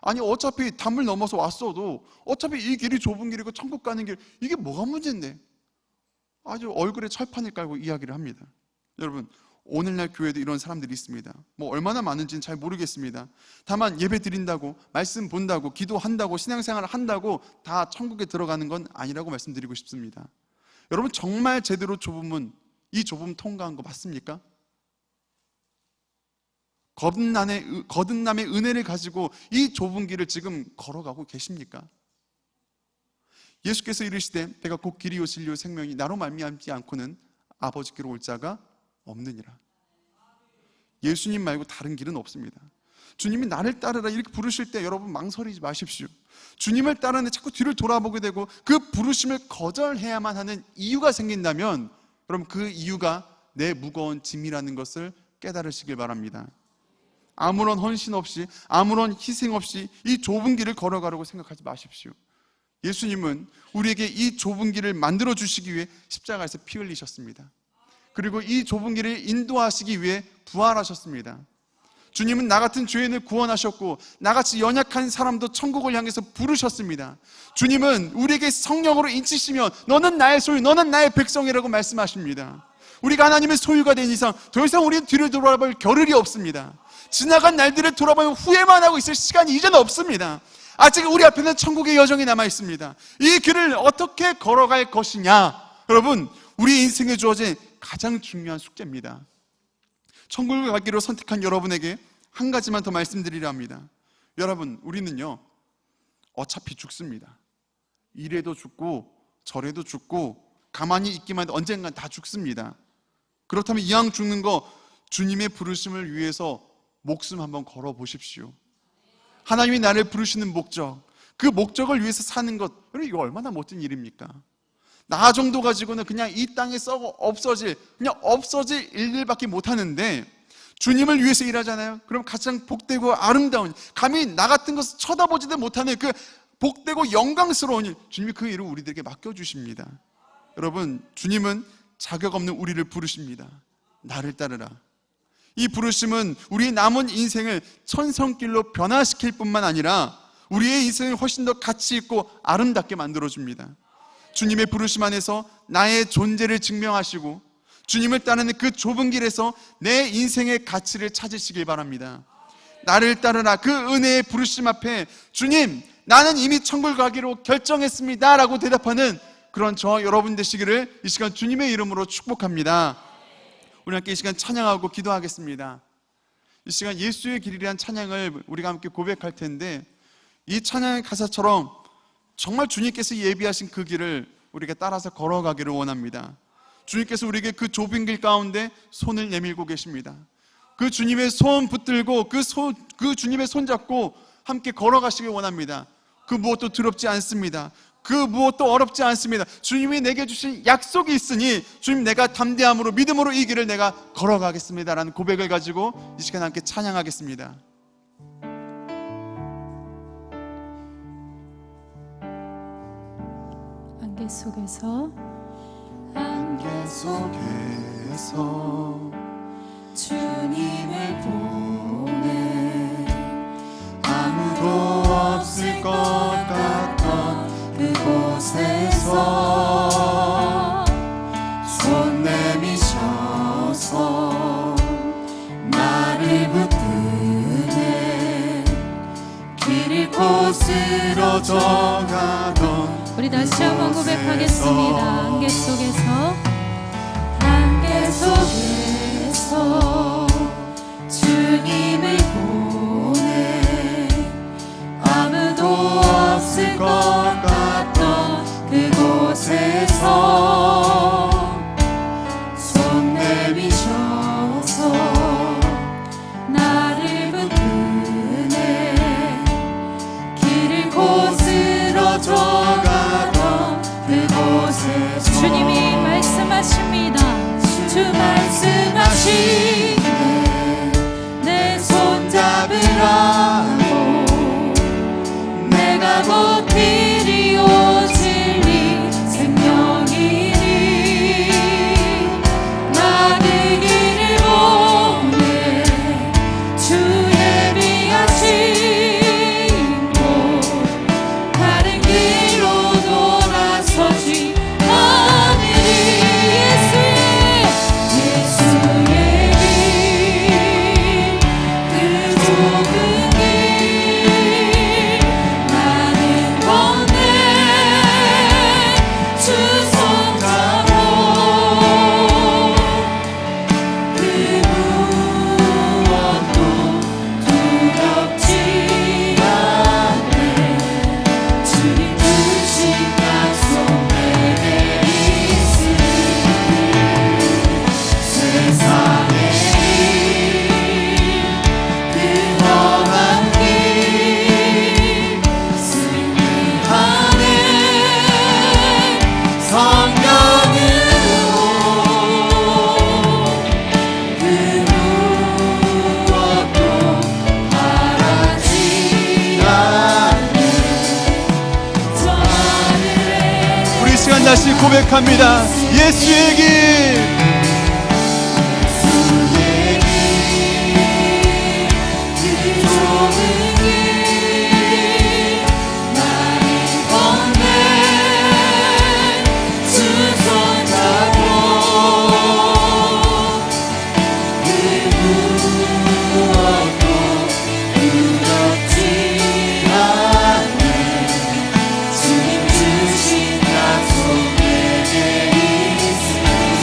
아니 어차피 담을 넘어서 왔어도 어차피 이 길이 좁은 길이고 천국 가는 길, 이게 뭐가 문제인데? 아주 얼굴에 철판을 깔고 이야기를 합니다. 여러분, 오늘날 교회도 이런 사람들이 있습니다. 뭐 얼마나 많은지는 잘 모르겠습니다. 다만 예배 드린다고, 말씀 본다고, 기도한다고, 신앙생활을 한다고 다 천국에 들어가는 건 아니라고 말씀드리고 싶습니다. 여러분, 정말 제대로 좁은 문, 이 좁은 통과한 거 맞습니까? 거듭남의 은혜를 가지고 이 좁은 길을 지금 걸어가고 계십니까? 예수께서 이르시되 내가 곧 길이요 진리요 생명이 나로 말미암지 않고는 아버지께로 올 자가 없느니라. 예수님 말고 다른 길은 없습니다. 주님이 나를 따르라 이렇게 부르실 때 여러분 망설이지 마십시오. 주님을 따르는데 자꾸 뒤를 돌아보게 되고 그 부르심을 거절해야만 하는 이유가 생긴다면 여러분, 그 이유가 내 무거운 짐이라는 것을 깨달으시길 바랍니다. 아무런 헌신 없이, 아무런 희생 없이 이 좁은 길을 걸어가려고 생각하지 마십시오. 예수님은 우리에게 이 좁은 길을 만들어 주시기 위해 십자가에서 피 흘리셨습니다. 그리고 이 좁은 길을 인도하시기 위해 부활하셨습니다. 주님은 나 같은 죄인을 구원하셨고 나같이 연약한 사람도 천국을 향해서 부르셨습니다. 주님은 우리에게 성령으로 인치시며 너는 나의 소유, 너는 나의 백성이라고 말씀하십니다. 우리가 하나님의 소유가 된 이상 더 이상 우리는 뒤를 돌아볼 겨를이 없습니다. 지나간 날들을 돌아보면 후회만 하고 있을 시간이 이제는 없습니다. 아직 우리 앞에는 천국의 여정이 남아 있습니다. 이 길을 어떻게 걸어갈 것이냐, 여러분, 우리 인생에 주어진 가장 중요한 숙제입니다. 천국을 가기로 선택한 여러분에게 한 가지만 더 말씀드리려 합니다. 여러분, 우리는요 어차피 죽습니다. 이래도 죽고 저래도 죽고 가만히 있기만 해도 언젠간 다 죽습니다. 그렇다면 이왕 죽는 거 주님의 부르심을 위해서 목숨 한번 걸어 보십시오. 하나님이 나를 부르시는 목적, 그 목적을 위해서 사는 것, 여러분 이거 얼마나 멋진 일입니까? 나 정도 가지고는 그냥 이 땅에 썩어 없어질 일들밖에 못하는데 주님을 위해서 일하잖아요. 그럼 가장 복되고 아름다운, 감히 나 같은 것을 쳐다보지도 못하는 그 복되고 영광스러운 일, 주님이 그 일을 우리들에게 맡겨주십니다. 여러분, 주님은 자격 없는 우리를 부르십니다. 나를 따르라. 이 부르심은 우리의 남은 인생을 천성길로 변화시킬 뿐만 아니라 우리의 인생을 훨씬 더 가치 있고 아름답게 만들어줍니다. 주님의 부르심 안에서 나의 존재를 증명하시고 주님을 따르는 그 좁은 길에서 내 인생의 가치를 찾으시길 바랍니다. 나를 따르라, 그 은혜의 부르심 앞에 주님, 나는 이미 천국을 가기로 결정했습니다 라고 대답하는 그런 저와 여러분 되시기를 이 시간 주님의 이름으로 축복합니다. 우리 함께 이 시간 찬양하고 기도하겠습니다. 이 시간 예수의 길이라는 찬양을 우리가 함께 고백할 텐데, 이 찬양의 가사처럼 정말 주님께서 예비하신 그 길을 우리가 따라서 걸어가기를 원합니다. 주님께서 우리에게 그 좁은 길 가운데 손을 내밀고 계십니다. 그 주님의 손 붙들고 그 주님의 손 잡고 함께 걸어가시길 원합니다. 그 무엇도 두렵지 않습니다. 그 무엇도 어렵지 않습니다. 주님이 내게 주신 약속이 있으니 주님, 내가 담대함으로 믿음으로 이 길을 내가 걸어가겠습니다 라는 고백을 가지고 이 시간 함께 찬양하겠습니다. 안개 속에서 주님을 보내 아무도 없을 것 같던 그곳에서 손 내미셔서 나를 붙드네 길 잃고 쓰러져 가던 우리 다시 한번 고백하겠습니다. 안개 속에서 안개 속에서 주님을 보내 다시 고백합니다. 예수의 길,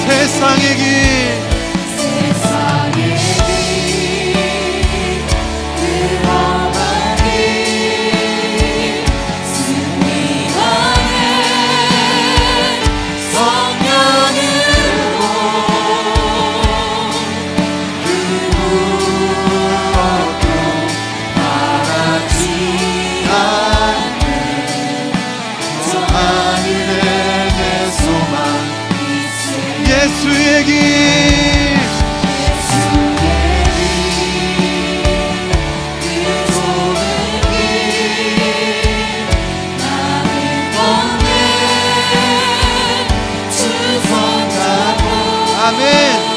세상의 길, 예수의 길, 아멘.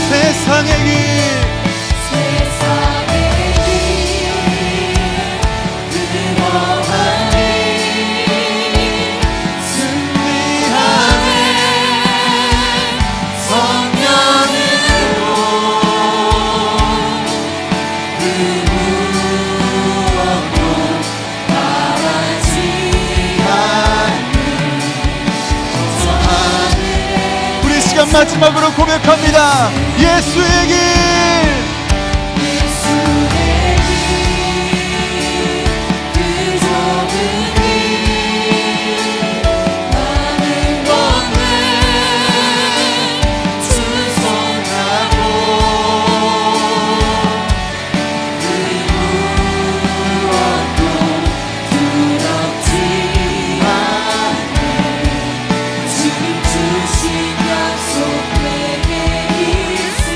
세상의 길, 우리 시간 마지막으로 고백합니다. 예수의 길,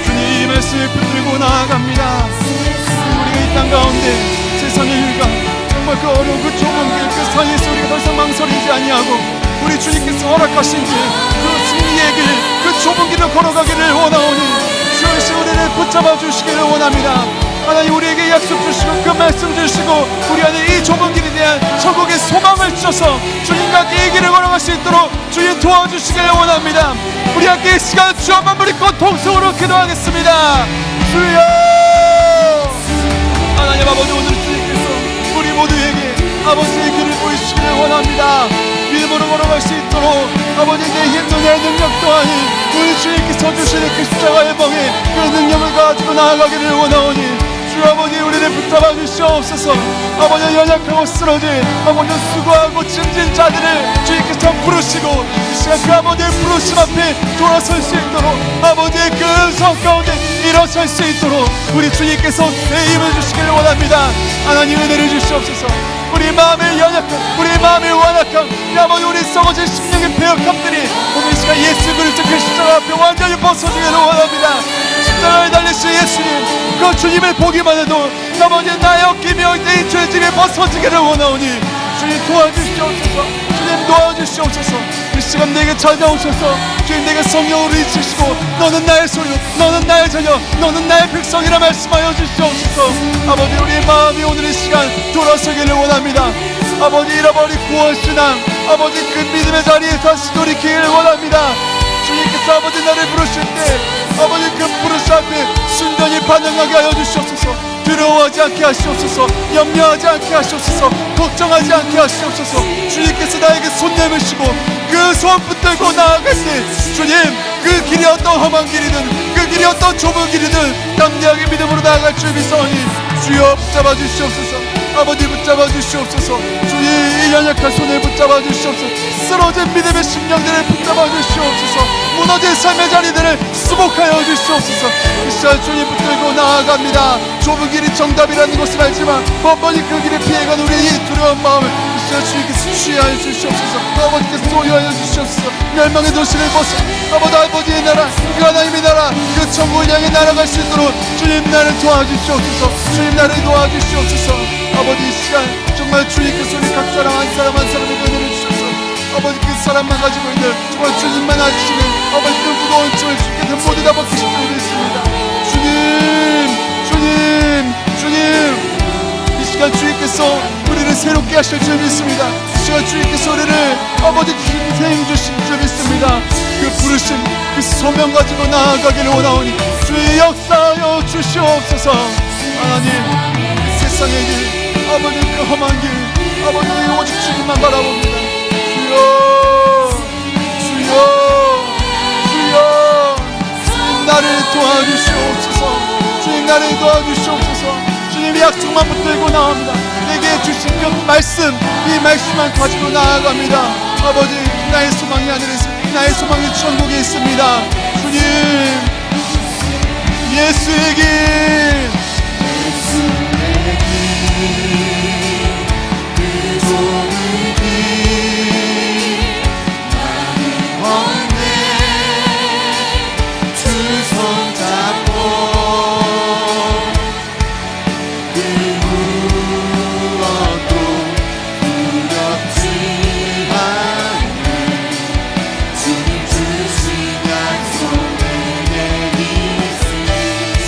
주님 말씀을 붙들고 나아갑니다. 우리가 이 땅 가운데 세상의 일과 정말 그 어려운 그 좁은 길, 그 사이에서 우리가 더 이상 망설이지 아니하고 우리 주님께서 허락하신 길, 그 승리의 길, 그 좁은 길을 걸어가기를 원하오니 주여 시 우리를 붙잡아 주시기를 원합니다. 하나님 우리에게 약속 주시고 그 말씀 주시고 우리 안에 이 좁은 길에 대한 천국의 소망을 주셔서 주님과 함께 이 길을 걸어갈 수 있도록 주님 도와주시기를 원합니다. 우리 함께 이 시간 주 한번 부리고 통성으로 기도하겠습니다. 주여, 하나님 아버지, 오늘 주님께서 우리 모두에게 아버지의 길을 보이시기를 원합니다. 믿음으로 걸어갈 수 있도록 아버지 내 힘도 내 능력도 아닌 우리 주님께서 주시는 그 십자가의 봉에 그 능력을 가지고 나아가기를 원하오니 주 아버지 우리를 붙잡아 주시옵소서. 아버지 연약하고 쓰러진 아버지 수고하고 짐진 자들을 주님께서 부르시고 이 시간 그 아버지의 부르심 앞에 돌아설 수 있도록 아버지의 그 성 가운데 일어설 수 있도록 우리 주님께서 내 힘을 주시기를 원합니다. 하나님 은혜를 주시옵소서. 우리 마음의 연약함, 우리 마음의 완악함, 아버지 우리 썩어진 심령의 배역함들이 오늘 이 시간 예수 그리스도 그 십자가 앞에 완전히 벗어지기를 원합니다. 십자가에 달리신 예수님, 그 주님을 보기만 해도 아버지 나의 어깨며 내 죄짐에 벗어지기를 원하오니 주님 도와주시옵소서. 주님 도와주시옵소서. 이 시간 내게 찾아오셔서 주님 내게 성령으로 이치시고 너는 나의 소유, 너는 나의 자녀, 너는 나의 백성이라 말씀하여 주시옵소서. 아버지 우리의 마음이 오늘 이 시간 돌아서기를 원합니다. 아버지 잃어버린 구원신앙, 아버지 그 믿음의 자리에 다시 돌이키기를 원합니다. 주님께서 아버지 나를 부르실 때 아버지 그 부르심 앞에 순전히 반응하게 하여 주시옵소서. 두려워하지 않게 하시옵소서. 염려하지 않게 하시옵소서. 걱정하지 않게 하시옵소서. 주님께서 나에게 손 내미시고 그 손 붙들고 나아갈 때 주님 그 길이 어떤 험한 길이든 그 길이 어떤 좁은 길이든 담대하게 믿음으로 나아갈 줄 믿사오니 주여 붙잡아 주시옵소서. 아버지 붙잡아 주시옵소서. 주의 이 연약한 손을 붙잡아 주시옵소서. 쓰러진 믿음의 심령들을 붙잡아 주시옵소서. 무너진 삶의 자리들을 수복하여 주시옵소서. 이 시간 주님 붙들고 나아갑니다. 좁은 길이 정답이라는 것을 알지만 번번이 그 길을 피해간 우리의 이 두려운 마음을 아버지가 주님께서 취하여 주시옵소서. 아버지께서 소유하여 주시옵소서. 멸망의 도시를 벗어 아버지의 나라, 그 하나님의 나라, 그 천국을 향해 날아갈 수 있도록 주님 나를 도와주시옵소서. 주님 나를 도와주시옵소서. 아버지 이 시간 정말 주님께서 우리 각 사람 한 사람 한 사람의 은혜를 주셔서 아버지 그 사람만 가지고 있는 정말 주님만 아시는 아버지 그 무거운 짐을 주께서 모두 다 벗기실 줄 믿습니다. 주님 이 시간 주님께서 우리를 새롭게 하실 줄 믿습니다. 이 시간 주님께서 우리를 아버지 힘 주실 줄 믿습니다. 그 부르심 그 소명 가지고 나아가기를 원하오니 주의 역사하여 주시옵소서. 하나님 세상의 길 아버지 그 험한 길 아버지 오직 주님만 바라봅니다. 주여 나를 도와주시옵소서. 주님 나를 도와주시옵소서. 주님의 약속만 붙들고 나옵니다. 내게 주신 그 말씀 이 말씀만 가지고 나아갑니다. 아버지 나의 소망이 하늘에 있습니다. 나의 소망이 천국에 있습니다. 주님 예수의 길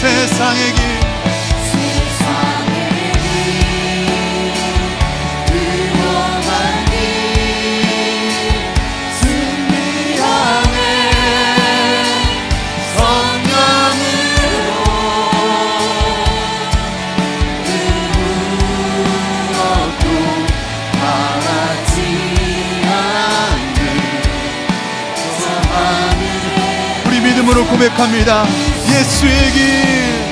세상의 길 우리 믿음으로 고백합니다. 예수의 길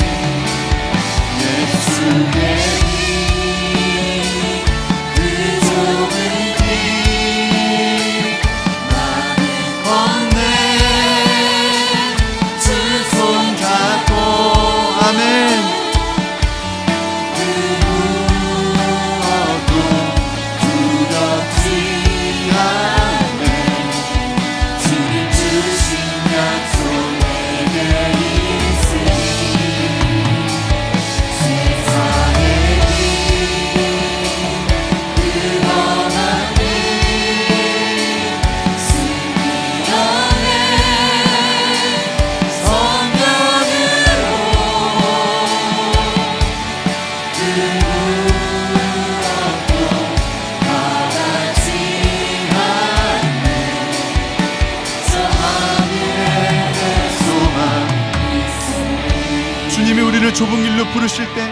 주님이 우리를 좁은 길로 부르실 때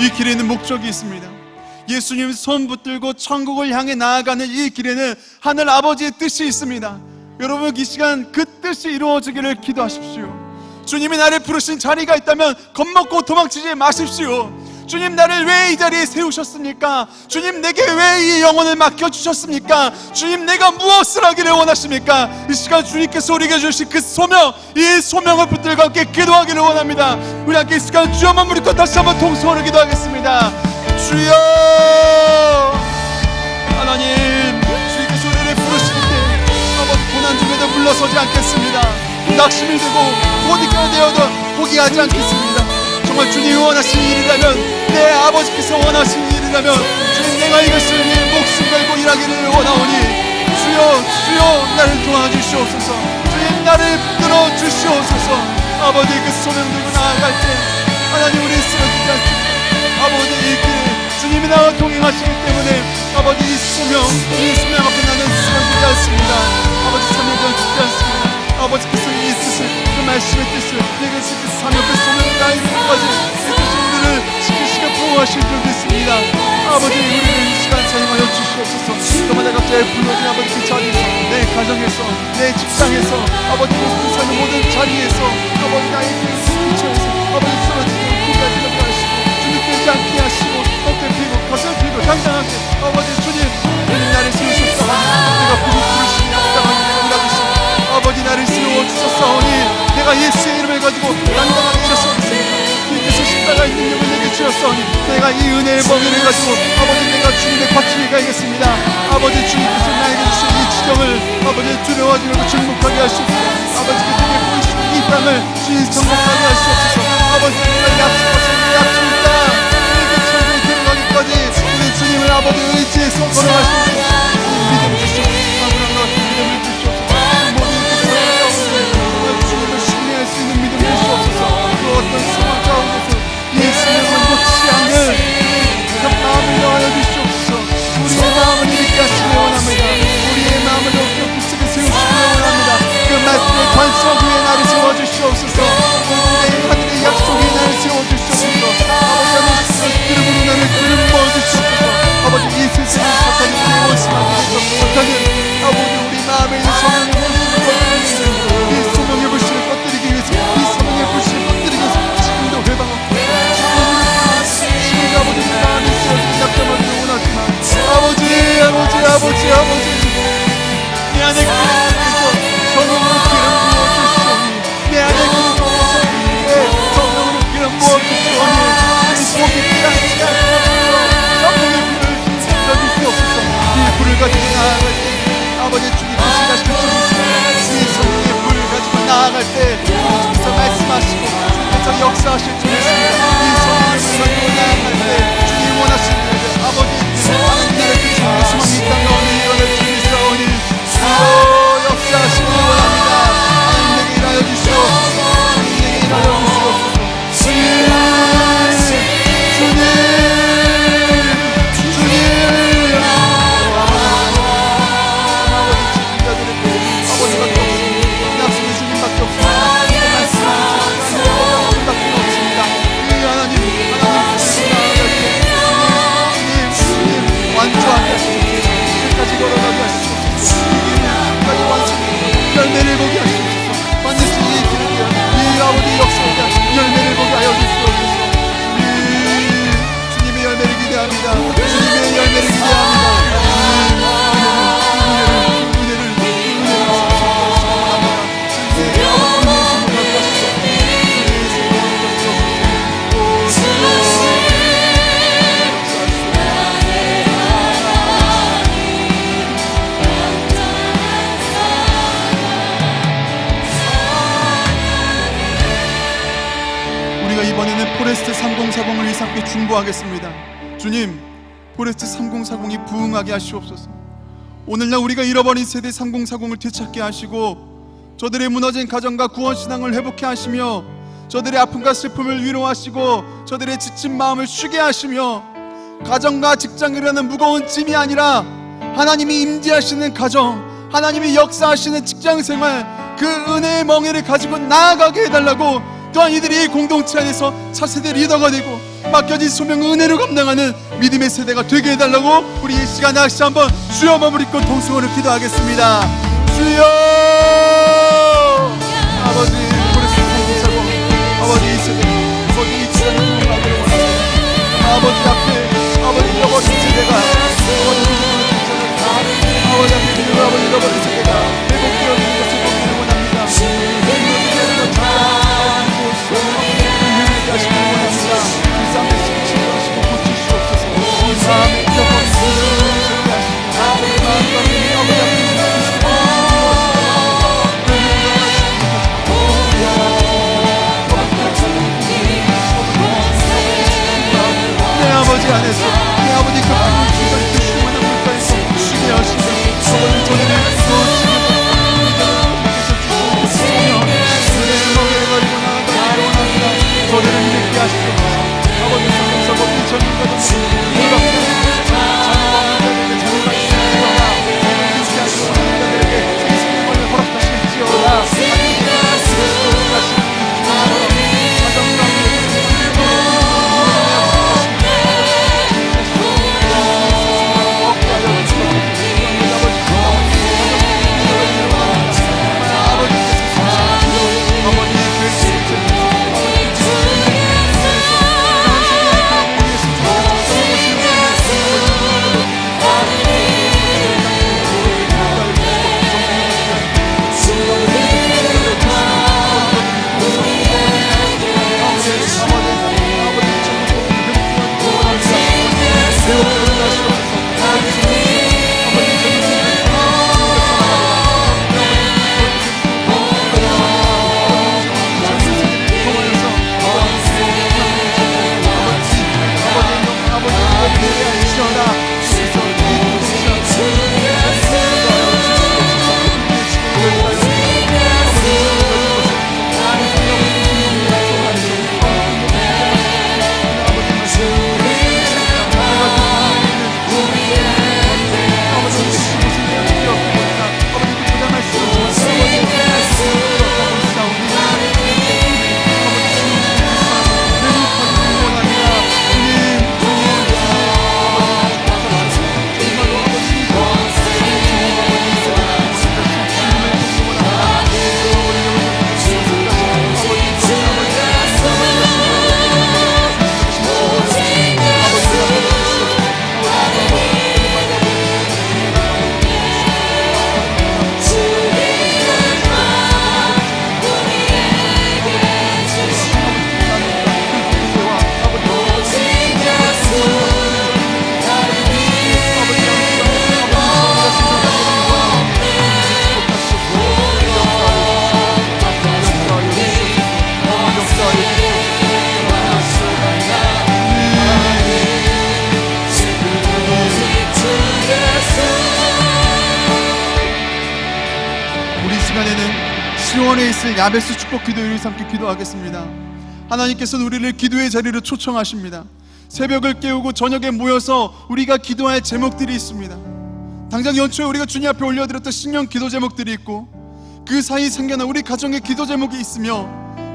이 길에는 목적이 있습니다. 예수님 손 붙들고 천국을 향해 나아가는 이 길에는 하늘 아버지의 뜻이 있습니다. 여러분 이 시간 그 뜻이 이루어지기를 기도하십시오. 주님이 나를 부르신 자리가 있다면 겁먹고 도망치지 마십시오. 주님 나를 왜 이 자리에 세우셨습니까? 주님 내게 왜 이 영혼을 맡겨주셨습니까? 주님 내가 무엇을 하기를 원하십니까? 이 시간 주님께서 우리에게 주신 그 소명, 이 소명을 붙들고 함께 기도하기를 원합니다. 우리 함께 이 시간 주여 한번 부르고 다시 한번 통성으로 기도하겠습니다. 주여 하나님 주님께서 우리를 부르실 때 아버지 고난 중에도 물러서지 않겠습니다. 낙심이 되고 고디가 되어도 포기하지 않겠습니다. 정말 주님이 원하신 일이라면 내 아버지께서 원하신 일이라면 주님 내가 이것을 위해 목숨 걸고 일하기를 원하오니 주여 나를 도와주시옵소서. 주님 나를 붙들어 주시옵소서. 아버지 그 소명 들고 나아갈 때 하나님 우리 쓰러지지 않습니다. 아버지 이 길에 주님이 나와 동행하시기 때문에 아버지 이 소명 앞에 나는 쓰러지지 않습니다. 아버지 사명은 죽지 않습니다. 아버지께서 이 뜻을 그 말씀의 뜻을 내게 그 사명 그 소명을 다하는 것까지 내 뜻이 우리를 지키시고 보호하실 줄 믿습니다. 아버지 우리를 이 시간 사용하여 주시옵소서. 또마다 각자의 불러진 아버지 그 자리에서 내 가정에서 내 직장에서 아버지 그 사는 모든 자리에서 아버지 나의 그 근처에서 아버지 쓰러지고 포기하지 하시고 주님 깨지 않게 하시고 어깨 피고 가슴 피고 당당하게 아버지 주님 나를 세우셨사오니 내가 부르시니 당당하게 일하고 있습니다. 아버지 나를 세워주셨사오니 내가 예수의 이름을 가지고 당당하게 일하셨습니다. 주님께서 십자가 있는 이름을 내게 주셨사오니 내가 이 은혜의 범위를 가지고 아버지 내가 주님의 밭을 가겠습니다. 아버지 주님께서 나에게 주신 이 지경을 아버지 두려워하지 말고 증복하게 하시옵소서. 아버지 그들에게 보이시는 이 땅을 주님 정복하게 하시옵소서. 아버지 정말 약속하신 약속이 있다. 우리가 천국에 들어가기까지 우리 주님을 아버지 의지해서 걸어가시옵소서. 믿음 주시옵소서. 아무런 것 같은 믿음을 주시옵소서. 모든 것을 주님을 신뢰할 수 있는 믿음을 주시옵소서. 그 어떤 상황 가운데서 예수님을 놓지 않는 그 마음을 여하여 주시옵소서. 우리의 마음을 이렇게 하시기 원합니다. 우리의 마음을 높게 굳세게 세우시기 원합니다. 그 말씀의 관성 위에 나를 세워주시옵소서. 우리의 하늘의 약속 위에 나를 세워주시옵소서. 아버지 기름으로 나를 기름 부어주시옵소서. 아버지 이 세상의 사탄이 무엇이라고 못하는 아버지 우리 마음에 있는 성령의 불씨를 꺼뜨리기 위해서 이 성령의 불씨를 꺼뜨리기 위해서 이 성령의 불씨를 꺼뜨리기 위해서 지금도 회방하고 지금 아버지 우리 마음에 쓰여진 약점을 원하지만 아버지 내 안에 그리스도께서 성령으로 기름 부어주시오니 내 안에 그리스도께서 성령으로 기름 부어주시오니 내 속이 피하지 않고 성령의 불을 던지시옵소서. 이 불을 가지고 나아갈 때 아버지 주님께서 결정이 있습니다. 이 성령의 불을 가지고 나아갈 때 주님께서 말씀하시고 주님께서 역사하실 줄 믿습니다. 이 성령의 불을 가지고 나아갈 때 주님 원하시는 아버지 하나님 나라의 그 소망이 이 땅 가운데 일어날 줄 믿사오니 역사하시기 원합니다. 하나님 내게 일하여 주시옵소서. 주님 내게 일하여 주시옵소서. 열매를 보게 하시옵소서. 반드시 이 길을 이 아버지 역사에 열매를 보게 하여 주시옵소서. 주님의 열매를 기대합니다. 주님의 열매를 기대합니다. 이번에는 포레스트 3040을 위해서 함께 중보하겠습니다. 주님, 포레스트 3040이 부흥하게 하시옵소서. 오늘날 우리가 잃어버린 세대 3040을 되찾게 하시고 저들의 무너진 가정과 구원신앙을 회복해 하시며 저들의 아픔과 슬픔을 위로하시고 저들의 지친 마음을 쉬게 하시며 가정과 직장이라는 무거운 짐이 아니라 하나님이 임재하시는 가정, 하나님이 역사하시는 직장생활, 그 은혜의 멍에를 가지고 나아가게 해달라고, 또한 이들이 공동체 안에서 차세대 리더가 되고 맡겨진 소명을 은혜로 감당하는 믿음의 세대가 되게 해달라고 우리 이 시간 다시 한번 주여 마음을 입고 동성으로 기도하겠습니다. 주여 아버지 포레스트 3040 아버지 이 세대 아버지 이 시간을 부흥하기를 원합니다. 아버지 앞에 아버지 잃어버린 세대가 아버지 앞에 잃어버린 세대가 회복되어지는 것을 보기를 원합니다. 하시기 원합니다. 이 삶의 치유하시고 고치시옵소서. 이 마음의 기억과 기술을 준비하시고 아버지 마음과 믿음이 아버지 앞에 내 아버지 안에서 내 아버지 그 부흥을 주시기 원합니다. 시온에 있을 야베스 축복 기도를 삼기 기도하겠습니다. 하나님께서는 우리를 기도의 자리로 초청하십니다. 새벽을 깨우고 저녁에 모여서 우리가 기도할 제목들이 있습니다. 당장 연초에 우리가 주님 앞에 올려드렸던 신년 기도 제목들이 있고, 그 사이 생겨난 우리 가정의 기도 제목이 있으며,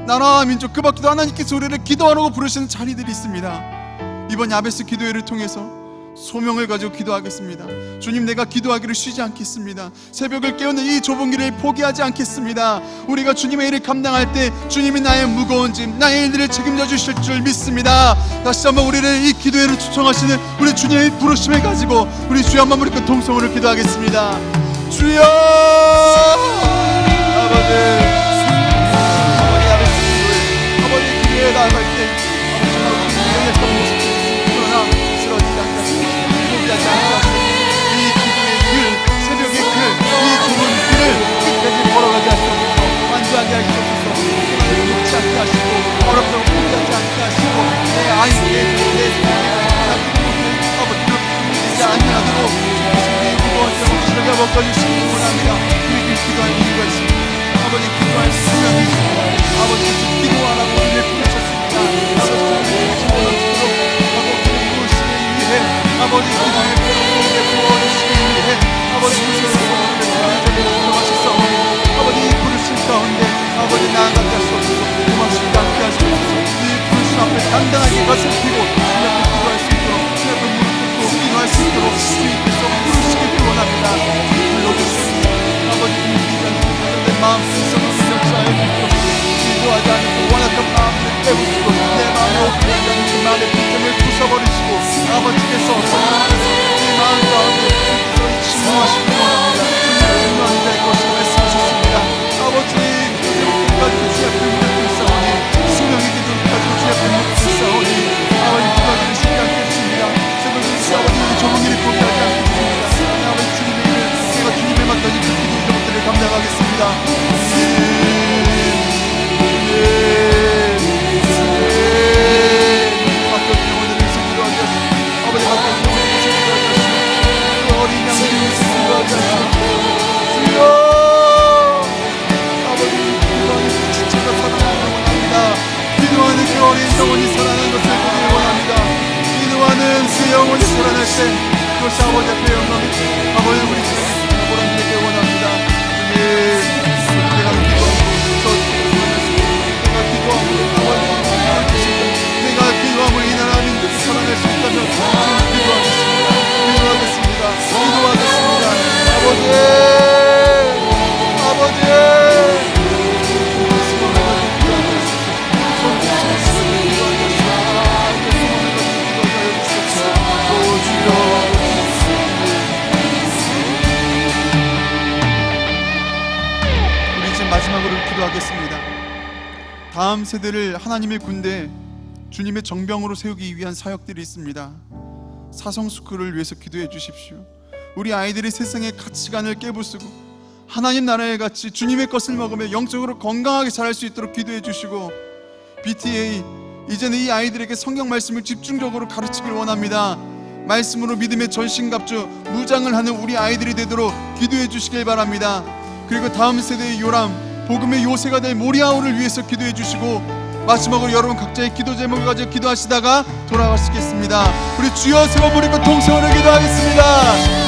나라와 민족 그 밖에도 하나님께서 우리를 기도하라고 부르시는 자리들이 있습니다. 이번 야베스 기도회를 통해서 소명을 가지고 기도하겠습니다. 주님, 내가 기도하기를 쉬지 않겠습니다. 새벽을 깨우는 이 좁은 길을 포기하지 않겠습니다. 우리가 주님의 일을 감당할 때 주님이 나의 무거운 짐, 나의 일들을 책임져 주실 줄 믿습니다. 다시 한번 우리를 이 기도회를 초청하시는 우리 주님의 부르심을 가지고 우리 주여 한번 우리 그 동성으로 기도하겠습니다. 주여, 아버지, 아버지 야베스 기도회, 아버지 기도회에 나아갈 때 아버지 연약한 모습, 그러나 쓰러지지 않겠습니다. 포기하지 않겠습니다. 이 기도의 길, 새벽의 길, 이 좁은 길을 끝까지 걸어가게 하시옵소서. 완주하게 하시옵소서. 놓지 않게 하시고, 어렵다고 포기하지 않게 하시고, 내 아이, 내 아버지를 믿지 아니하도록 주님의 무거운 점을 실어가 먹어주시기 원합니다. 우리에게 기도할 이유가 있습니다. 아버지 기도할 수명이 있습니다. 아버지 기도하라고 우리를 부르셨습니다. 아버지 우리의 기도를 하고 부르시기 위해, 아버지 기도의 우리의 구원하시기 위해 아버지 우리를 기도하셨어. 아버지 이 부르심 가운데 아버지 나아가게 하시옵소서. 고맙습니다. 함께 하시옵소서. 이 부르심 앞에 당당하게 가슴 피고 주님 앞에 기도할 수 있도록, 주님 앞에 무릎 꿇고 기도할 수 있도록 주님께서 부르시길 원합니다. 불러주십니다. 아버지 믿지 않는 내 마음 속에서 쌓여 있도록, 기도하지 않고 원악한 마음을 깨우시고 내 마음에 오픈하지 않는 그 마음의 빈틈을 부숴버리시고, 아버지께서 이 마음 가운데 주께서 진노하시기 원합니다. 진노하는 자의 것이라 말씀하셨습니다. 아버지 기도를 가지고 주의 앞에 무릎 꿇사오니, 수명의 기도를 가지고 주의 앞에 무릎 꿇사오니, 아버지 기도하기를 쉽지 않겠습니다. 새벽에 아버지 우리 좁은 길을 포기하지 않겠습니다. 아버지 주님의 일을 제가 주님의 맡겨진 그 기도 제목들을 감당하겠습니다. 맡겨진 영혼들을 위해서 기도하게 하시고, 아버지 맡겨진 영혼들을 위해서 기도하게 하시고, 그 어린 양들을 위해서 기도하게 하시고, 주여 아버지 기도하는 그 지체가 살아나는 원합니다. 기도하는 그 어린 영혼이 살아나는 것을 보기 원합니다. 기도하는 그 영혼이 살아날 때 그것이 아버지 앞에 영광이, 아버지 우리 집에 보람되게 원합니다. 내가 기도하고 내가 기도함으로 내가 기도함으로 이 나라 민족이 살아날 수 있다면 기도하겠습니다. 기도하겠습니다. 기도하겠습니다. 아버지, 마지막으로 기도하겠습니다. 다음 세대를 하나님의 군대, 주님의 정병으로 세우기 위한 사역들이 있습니다. 사성스쿨을 위해서 기도해 주십시오. 우리 아이들이 세상의 가치관을 깨부수고 하나님 나라의 가치, 주님의 것을 먹으며 영적으로 건강하게 자랄 수 있도록 기도해 주시고, BTA 이제는 이 아이들에게 성경 말씀을 집중적으로 가르치길 원합니다. 말씀으로 믿음의 전신갑주, 무장을 하는 우리 아이들이 되도록 기도해 주시길 바랍니다. 그리고 다음 세대의 요람, 복음의 요새가 될 모리아오를 위해서 기도해 주시고, 마지막으로 여러분 각자의 기도 제목을 가지고 기도하시다가 돌아가시겠습니다. 우리 주여 세 번 부르고 동성으로 기도하겠습니다.